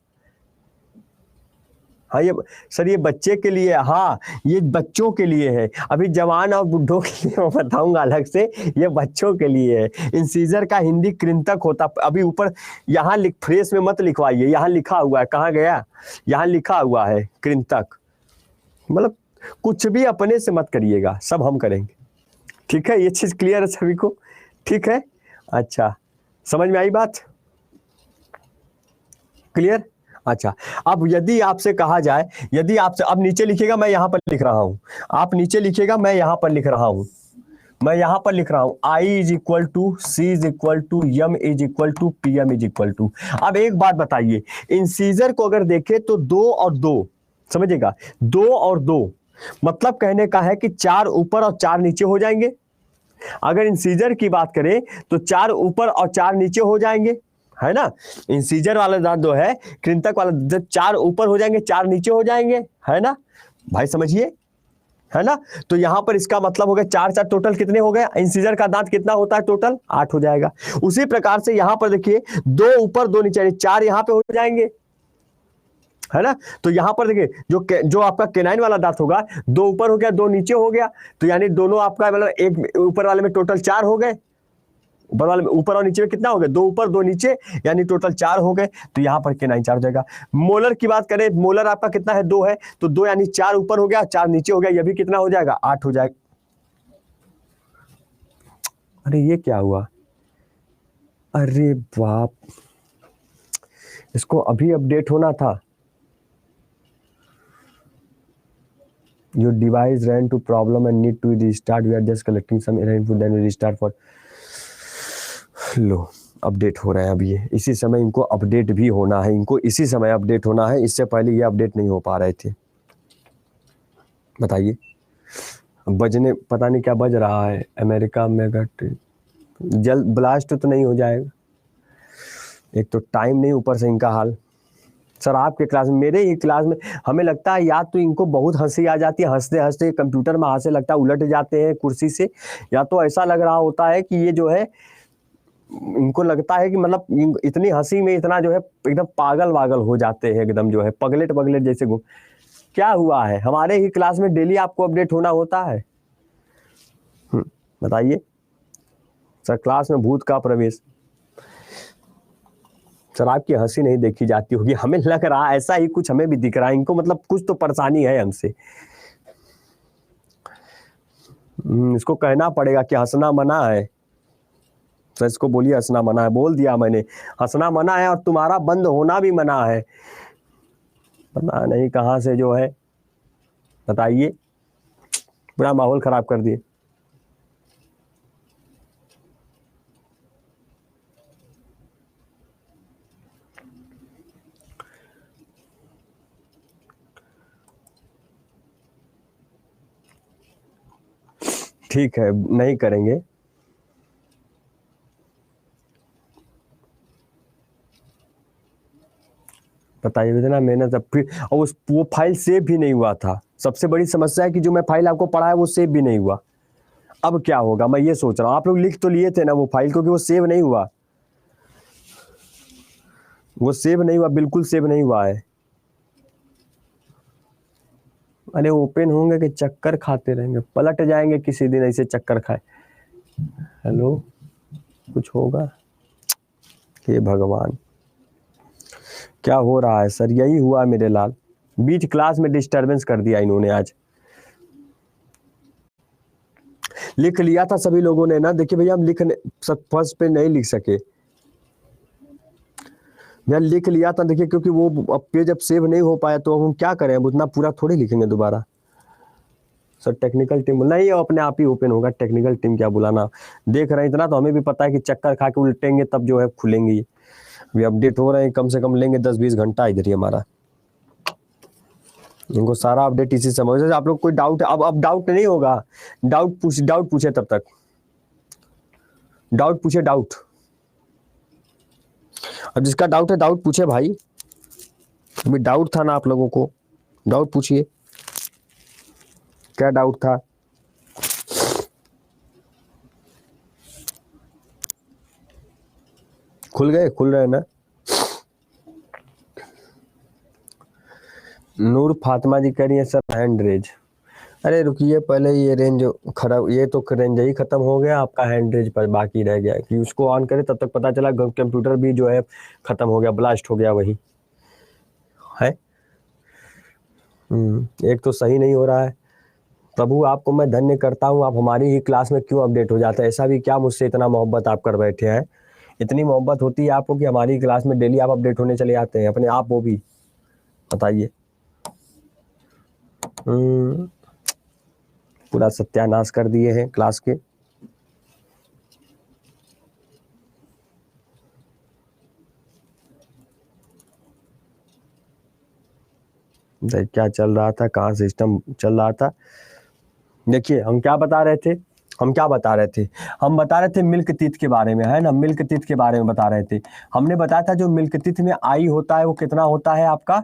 हाँ ये सर, ये बच्चे के लिए, हाँ ये बच्चों के लिए है। अभी जवान और बुढ़ों के लिए मैं बताऊंगा अलग से, ये बच्चों के लिए है। इंसीजर का हिंदी कृंतक होता। अभी ऊपर यहाँ फ्रेस में मत लिखवाइए, यहाँ लिखा हुआ है, कहाँ गया, यहाँ लिखा हुआ है कृंतक। मतलब कुछ भी अपने से मत करिएगा, सब हम करेंगे। ठीक है, ये चीज क्लियर है सभी को? ठीक है, अच्छा समझ में आई बात? क्लियर? अच्छा, अब यदि आपसे कहा जाए, यदि आपसे, अब नीचे लिखिएगा, मैं यहां पर लिख रहा हूं, आप नीचे लिखिएगा, मैं यहां पर लिख रहा हूं, मैं यहां पर लिख रहा हूं, I = C = M = PM = अब एक बात बताइए, इंसीजर को अगर देखें तो 2 और 2, समझिएगा, 2 और 2 मतलब कहने का है कि 4 ऊपर और 4 नीचे हो जाएंगे। अगर इंसीजर की बात करें तो 4 ऊपर और 4 नीचे हो जाएंगे, है ना? इंसीजर वाला दांत जो है, कृंतक वाला, 4 ऊपर हो जाएंगे, 4 नीचे हो जाएंगे, है ना भाई? समझिए, है ना? तो यहां पर इसका मतलब हो गया 4 4 टोटल कितने हो गए? इंसीजर का दांत कितना होता है टोटल? 8 हो जाएगा। उसी प्रकार से यहां पर देखिए 2 ऊपर 2 नीचे, 4 यहां पे हो जाएंगे, है ना। तो यहाँ पर देखिए जो आपका केनाइन वाला दांत होगा, 2 ऊपर हो गया 2 नीचे हो गया, तो यानी दोनों आपका मतलब एक ऊपर वाले में टोटल 4 हो गए, ऊपर वाले में, ऊपर और नीचे में कितना हो गया, 2 ऊपर 2 नीचे, यानी टोटल 4 हो गए। तो यहाँ पर केनाइन 4 हो जाएगा। मोलर की बात करें, मोलर आपका कितना है, 2 है, तो 2 यानी 4 ऊपर हो गया 4 नीचे हो गया, ये भी कितना हो जाएगा, 8 हो जाएगा। अरे ये क्या हुआ, अरे बाप, इसको अभी अपडेट होना था। Your device ran to problem and need to restart. We are just collecting some error input, then we restart for. Low update हो रहे हैं अभी, इसी समय इनको अपडेट भी होना है, इनको इसी समय अपडेट होना है, इससे पहले ये अपडेट नहीं हो पा रहे थे। बताइए, बजने पता नहीं क्या बज रहा है, अमेरिका में जल्द ब्लास्ट तो नहीं हो जाएगा, एक तो टाइम नहीं, ऊपर से इनका हाल। सर आपके क्लास में, मेरे ही क्लास में, हमें लगता है या तो इनको बहुत हंसी आ जाती है, हंसते हंसते कंप्यूटर में हाथ से लगता है उलट जाते हैं कुर्सी से, या तो ऐसा लग रहा होता है कि ये जो है, इनको लगता है कि मतलब इतनी हंसी में इतना जो है एकदम पागल वागल हो जाते हैं, एकदम जो है पगलेट पगलेट जैसे क्या हुआ है। हमारे ही क्लास में डेली आपको अपडेट होना होता है। बताइए सर, क्लास में भूत का प्रवेश। सर आपकी हंसी नहीं देखी जाती होगी, हमें लग रहा ऐसा ही कुछ, हमें भी दिख रहा है इनको, मतलब कुछ तो परेशानी है हमसे। इसको कहना पड़ेगा कि हंसना मना है। सर इसको बोलिए हंसना मना है, बोल दिया मैंने, हंसना मना है और तुम्हारा बंद होना भी मना है। पता नहीं कहाँ से जो है, बताइए, पूरा माहौल खराब कर दिए। ठीक है, नहीं करेंगे। बताइए इतना मेहनत, फिर और वो फाइल सेव भी नहीं हुआ था। सबसे बड़ी समस्या है कि जो मैं फाइल आपको पढ़ा है वो सेव भी नहीं हुआ। अब क्या होगा, मैं ये सोच रहा हूँ, आप लोग लिख तो लिए थे ना वो फाइल, क्योंकि वो सेव नहीं हुआ, वो सेव नहीं हुआ, बिल्कुल सेव नहीं हुआ है। अरे ओपन होंगे कि चक्कर खाते रहेंगे, पलट जाएंगे किसी दिन ऐसे चक्कर खाए। हेलो, कुछ होगा, हे भगवान क्या हो रहा है सर, यही हुआ मेरे लाल, बीच क्लास में डिस्टरबेंस कर दिया इन्होंने आज। लिख लिया था सभी लोगों ने ना, देखिए भैया हम लिखने फर्स्ट पे नहीं लिख सके, मैं लिख लिया था देखिए, क्योंकि वो पेज अब सेव नहीं हो पाया, तो हम क्या करें, अब उतना पूरा थोड़ी लिखेंगे दोबारा। सर टेक्निकल टीम नहीं, अपने आप ही ओपन होगा, टेक्निकल टीम क्या बुलाना, देख रहे हैं इतना तो हमें भी पता है कि चक्कर खा के उल्टेंगे तब जो है खुलेंगे। अभी अपडेट हो रहे हैं, कम से कम लेंगे 10-20 घंटा इधर ही हमारा, इनको सारा अपडेट इसी समय। आप लोग कोई डाउट, अब डाउट नहीं होगा, डाउट पूछे, तब तक डाउट पूछे, डाउट, अब जिसका डाउट है डाउट पूछे भाई, अभी डाउट था ना आप लोगों को, डाउट पूछिए, क्या डाउट था। खुल गए, खुल रहे ना। नूर फातिमा जी कह रही है सर हैंड रेज, अरे रुकिए पहले ये रेंज खराब, ये तो रेंज ही खत्म हो गया, आपका हैंड रेज पर बाकी रह गया कि उसको ऑन करे, तब तक पता चला कंप्यूटर भी जो है खत्म हो गया, ब्लास्ट हो गया वही है। एक तो सही नहीं हो रहा है। प्रभु आपको मैं धन्य करता हूँ, आप हमारी ही क्लास में क्यों अपडेट हो जाते हैं, ऐसा भी क्या मुझसे इतना मोहब्बत आप कर बैठे हैं, इतनी मोहब्बत होती है आपको कि हमारी क्लास में डेली आप अपडेट होने चले आते हैं अपने आप, वो भी बताइए। पूरा सत्यानाश कर दिए हैं क्लास के। क्या चल रहा था, कहाँ सिस्टम चल रहा था, देखिए हम क्या बता रहे थे, हम बता रहे थे मिल्क टीथ के बारे में, है ना, मिल्क टीथ के बारे में बता रहे थे। हमने बताया था जो मिल्क टीथ में आई होता है वो कितना होता है आपका,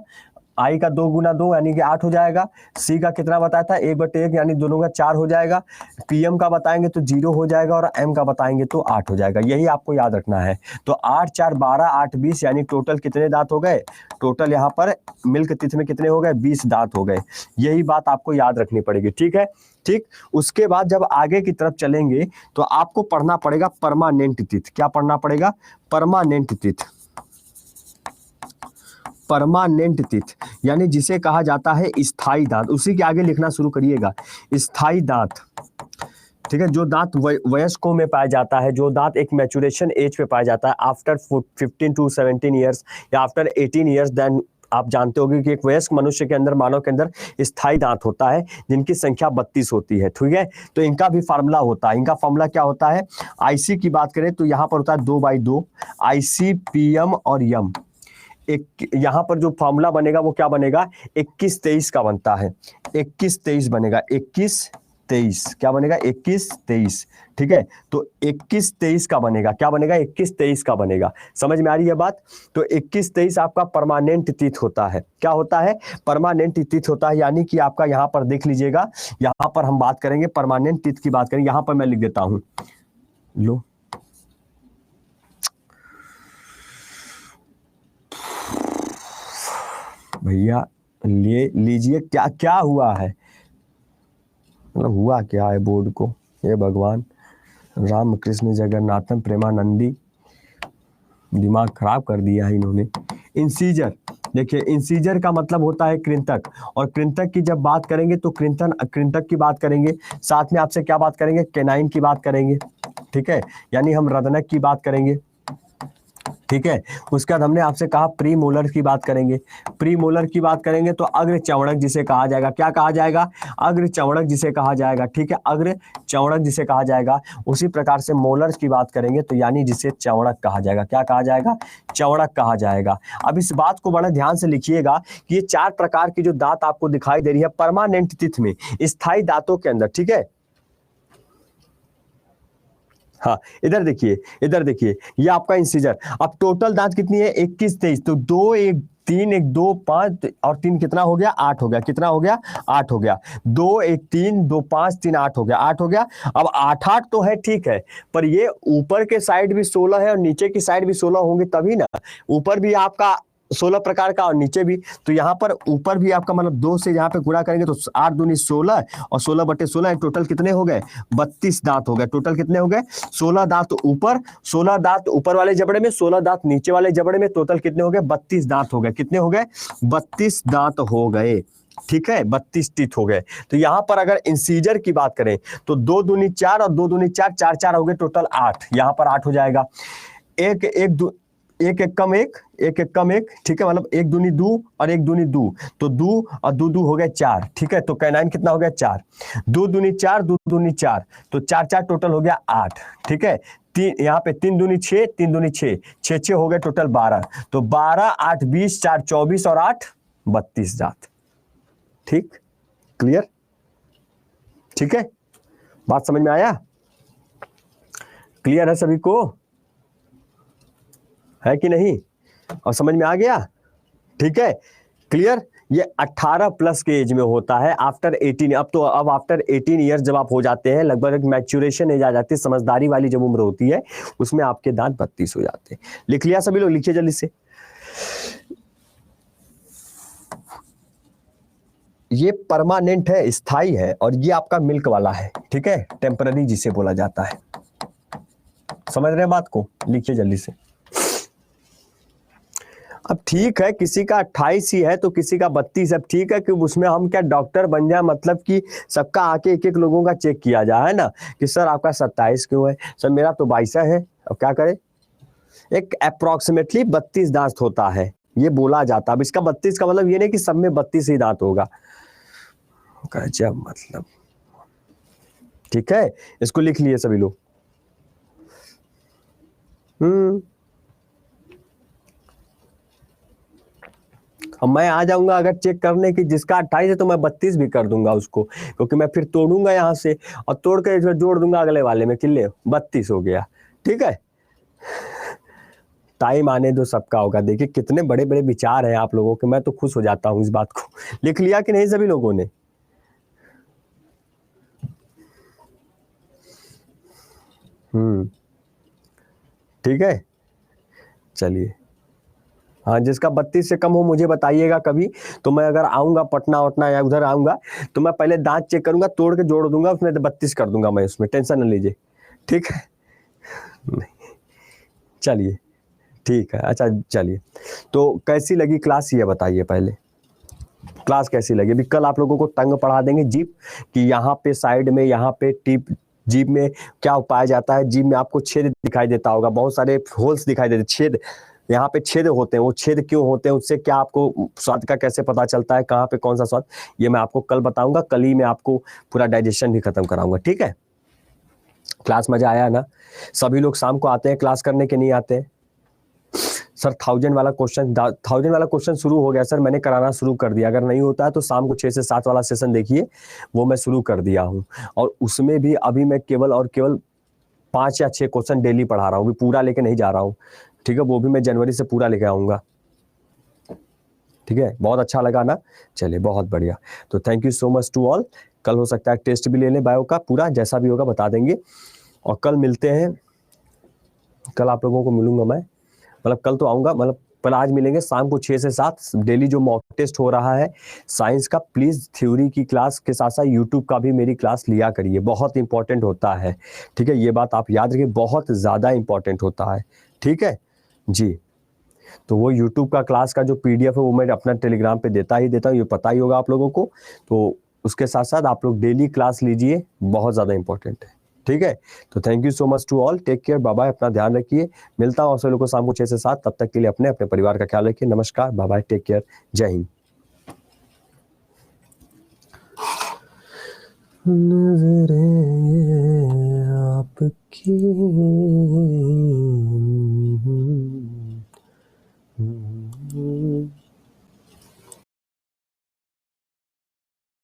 आई का 2 गुना 2 यानी कि 8 हो जाएगा। सी का कितना बताया था 1/1 यानी दोनों का 4 हो जाएगा। पीएम का बताएंगे तो 0 हो जाएगा और एम का बताएंगे तो 8 हो जाएगा। यही आपको याद रखना है। तो 8 4 12 8 20 यानी टोटल कितने दांत हो गए? टोटल यहाँ पर मिल्क टीथ में कितने हो गए? 20 दांत हो गए। यही बात आपको याद रखनी पड़ेगी। ठीक है, ठीक। उसके बाद जब आगे की तरफ चलेंगे तो आपको पढ़ना पड़ेगा परमानेंट टीथ। क्या पढ़ना पड़ेगा? Permanent teeth. परमानेंट टीथ यानी जिसे कहा जाता है स्थायी दांत। उसी के आगे लिखना शुरू करिएगा, स्थायी दांत। ठीक है, जो दांत वयस्कों में पाया जाता है, जो दांत एक मैच्योरेशन एज पे पाया जाता है, आफ्टर 15 to 17 ईयर्स या आफ्टर 18 ईयर्स, देन आप जानते होंगे कि एक वयस्क मनुष्य के अंदर, मानव के अंदर स्थायी दांत होता है जिनकी संख्या 32 होती है। ठीक है, तो इनका भी फार्मूला होता है। इनका फार्मूला क्या होता है? आईसी की बात करें तो यहाँ पर होता है 2/2 आईसी पीएम और यम। एक यहाँ पर जो फार्मूला बनेगा वो क्या बनेगा? 21-23 का बनता है। 21-23 बनेगा। 21-23 क्या बनेगा? 21-23। ठीक है, तो 21-23 का बनेगा। क्या बनेगा? 21-23 का बनेगा। समझ में आ रही है बात? तो 21-23 आपका परमानेंट टीथ होता है। क्या होता है? परमानेंट टीथ होता है। यानी कि आपका यहाँ पर देख लीजिएगा, यहाँ पर हम बात करेंगे परमानेंट टीथ की बात करेंगे। यहाँ पर मैं लिख देता हूं, लो भैया ले लीजिए। क्या क्या हुआ है, मतलब हुआ क्या है बोर्ड को? हे भगवान, राम कृष्ण जगन्नाथम प्रेमानंदी, दिमाग खराब कर दिया है इन्होंने। इंसीजर, देखिए इंसीजर का मतलब होता है कृंतक, और कृंतक की जब बात करेंगे तो कृंतक की बात करेंगे, साथ में आपसे क्या बात करेंगे? केनाइन की बात करेंगे। ठीक है, यानी हम रदनक की बात करेंगे। ठीक है, उसके बाद हमने आपसे कहा प्री मोलर की बात करेंगे। प्री मोलर की बात करेंगे तो अग्र चौड़क जिसे कहा जाएगा। क्या कहा जाएगा? अग्र चौड़क जिसे कहा जाएगा। ठीक है, अग्र चौड़क जिसे कहा जाएगा। उसी प्रकार से मोलर की बात करेंगे तो यानी जिसे चौड़क कहा जाएगा। क्या कहा जाएगा? चौड़क कहा जाएगा। अब इस बात को बड़ा ध्यान से लिखिएगा कि ये 4 प्रकार की जो दांत आपको दिखाई दे रही है परमानेंट टीथ में, स्थायी दांतों के अंदर। ठीक है, हाँ, इधर देखिए, इधर देखिए, ये आपका इंसीजर। अब टोटल दांत कितनी है? 21-23। तो 2 1 3 1 2 5 और 3 कितना हो गया? 8 हो गया। कितना हो गया? 8 हो गया। 2 1 3 2 5 3 8 हो गया। 8 हो गया। अब 8 तो है, ठीक है, पर ये ऊपर के साइड भी 16 है और नीचे की साइड भी 16 होंगे तभी ना। ऊपर भी आपका 16 प्रकार का और नीचे भी, तो यहाँ पर ऊपर भी आपका मतलब 2 से यहाँ पे गुणा करेंगे तो 8 दूनी 16 और 16/16 टोटल कितने हो गए? 32 दांत हो गए। टोटल कितने हो गए? 16 दांत ऊपर, 16 दांत ऊपर वाले जबड़े में, 16 दांत नीचे वाले जबड़े में। टोटल कितने हो गए? 32 दांत हो गए। कितने हो गए? 32 दांत हो गए। ठीक है, 32 टीथ हो गए। तो यहां पर अगर इंसीजर की बात करें तो 2 दूनी 4 और 2 दूनी 4, 4 4 हो गए, टोटल 8। यहां पर 8 हो जाएगा। एक एक एक एक कम एक, एक एक कम एक। ठीक है, मतलब 1 दूनी 2 और 1 दूनी 2, तो 2 और 2 2 हो गए 4। ठीक है, तो कैनाइन कितना हो गया? 4। 2 दूनी 4, 2 दूनी 4, तो 4 4 टोटल हो गया 8। ठीक है, यहाँ पे 3 दूनी 6, 3 दूनी 6, 6 6 हो गए, टोटल 12। तो 12 8 20, 4 24 और 8 32 दांत। ठीक, क्लियर? ठीक है, बात समझ में आया? क्लियर है सभी को? है कि नहीं? और समझ में आ गया? ठीक है, क्लियर? ये 18 प्लस के एज में होता है, आफ्टर 18। अब आफ्टर 18 ईयर्स जब आप हो जाते हैं, लगभग मैच्योरेशन एज आ जाती है, समझदारी वाली जब उम्र होती है, उसमें आपके दांत 32 हो जाते हैं। लिख लिया सभी लोग? लिखिए जल्दी से। ये परमानेंट है, स्थायी है, और ये आपका मिल्क वाला है। ठीक है, टेम्पररी जिसे बोला जाता है। समझ रहे हैं बात को? लिखिए जल्दी से। अब ठीक है, किसी का 28 ही है तो किसी का 32। अब ठीक है कि उसमें हम क्या डॉक्टर बन जाए, मतलब कि सबका आके एक एक लोगों का चेक किया जाए, है ना, कि सर आपका 27 क्यों है, सर मेरा तो 22 है। अब क्या करें? एक अप्रोक्सीमेटली 32 दांत होता है, ये बोला जाता है। अब इसका 32 का मतलब ये नहीं कि सब में 32 ही दांत होगा। गजब मतलब। ठीक है, इसको लिख लिए सभी लोग। अब मैं आ जाऊंगा अगर चेक करने की, जिसका 28 है तो मैं 32 भी कर दूंगा उसको, क्योंकि मैं फिर तोड़ूंगा यहाँ से और तोड़ के जोड़ दूंगा अगले वाले में, किले 32 हो गया। ठीक है, टाइम आने दो, सबका होगा। देखिए कितने बड़े बड़े विचार हैं आप लोगों के, मैं तो खुश हो जाता हूँ इस बात को। लिख लिया कि नहीं सभी लोगों ने? ठीक है, चलिए। हाँ, जिसका 32 से कम हो मुझे बताइएगा कभी, तो मैं अगर आऊँगा पटना वटना या उधर आऊँगा तो मैं पहले दांत चेक करूँगा, तोड़ के जोड़ दूंगा, उसमें 32 कर दूंगा मैं, उसमें टेंशन न लीजिए। ठीक है, चलिए ठीक है। अच्छा चलिए, तो कैसी लगी क्लास ये बताइए पहले, क्लास कैसी लगी? अभी कल आप लोगों को टंग पढ़ा देंगे जीप, कि यहाँ पे साइड में, यहाँ पे टिप, जीप में क्या पाया जाता है। जीप में आपको छेद दिखाई देता होगा, बहुत सारे होल्स दिखाई देते, छेद, यहाँ पे छेद होते हैं। वो छेद क्यों होते हैं, उससे क्या आपको स्वाद का कैसे पता चलता है, कहाँ पे कौन सा स्वाद, ये मैं आपको कल बताऊंगा। कल ही मैं आपको पूरा डाइजेशन भी खत्म कराऊंगा। ठीक है, क्लास मजा आया ना? सभी लोग शाम को आते हैं क्लास करने के, नहीं आते हैं? सर 1000 वाला क्वेश्चन, 1000 वाला क्वेश्चन शुरू हो गया सर, मैंने कराना शुरू कर दिया। अगर नहीं होता है तो शाम को 6 से 7 वाला सेशन देखिए, वो मैं शुरू कर दिया हूँ। और उसमें भी अभी मैं केवल और केवल 5 या 6 क्वेश्चन डेली पढ़ा रहा हूँ, अभी पूरा लेके नहीं जा रहा हूँ। ठीक है, वो भी मैं जनवरी से पूरा लेके आऊँगा। ठीक है, बहुत अच्छा लगा ना? चलिए बहुत बढ़िया। तो thank you so much to all. कल हो सकता है टेस्ट भी ले लें बायो का पूरा, जैसा भी होगा बता देंगे। और कल मिलते हैं, कल आप लोगों को मिलूंगा मैं, मतलब कल तो आऊँगा, मतलब पर आज मिलेंगे शाम को 6 से 7 डेली। जो मॉक टेस्ट हो रहा है साइंस का, प्लीज़ थ्योरी की क्लास के साथ साथ यूट्यूब का भी मेरी क्लास लिया करिए, बहुत इंपॉर्टेंट होता है। ठीक है, ये बात आप याद रखिए, बहुत ज़्यादा इंपॉर्टेंट होता है। ठीक है जी। तो वो यूट्यूब का क्लास का जो पीडीएफ है वो मैं अपना टेलीग्राम पे देता हूँ, ये पता ही होगा आप लोगों को। तो उसके साथ साथ आप लोग डेली क्लास लीजिए, बहुत ज़्यादा इंपॉर्टेंट है। ठीक है, तो thank you so much to all, take care, bye bye, अपना ध्यान रखिए। मिलता हूँ आप सभी लोगों को शाम को 6 से 7, तब तक के लिए अपने अपने परिवार का ख्याल रखिए। नमस्कार, बाय बाय, टेक केयर, जय हिंद। नजरें आपकी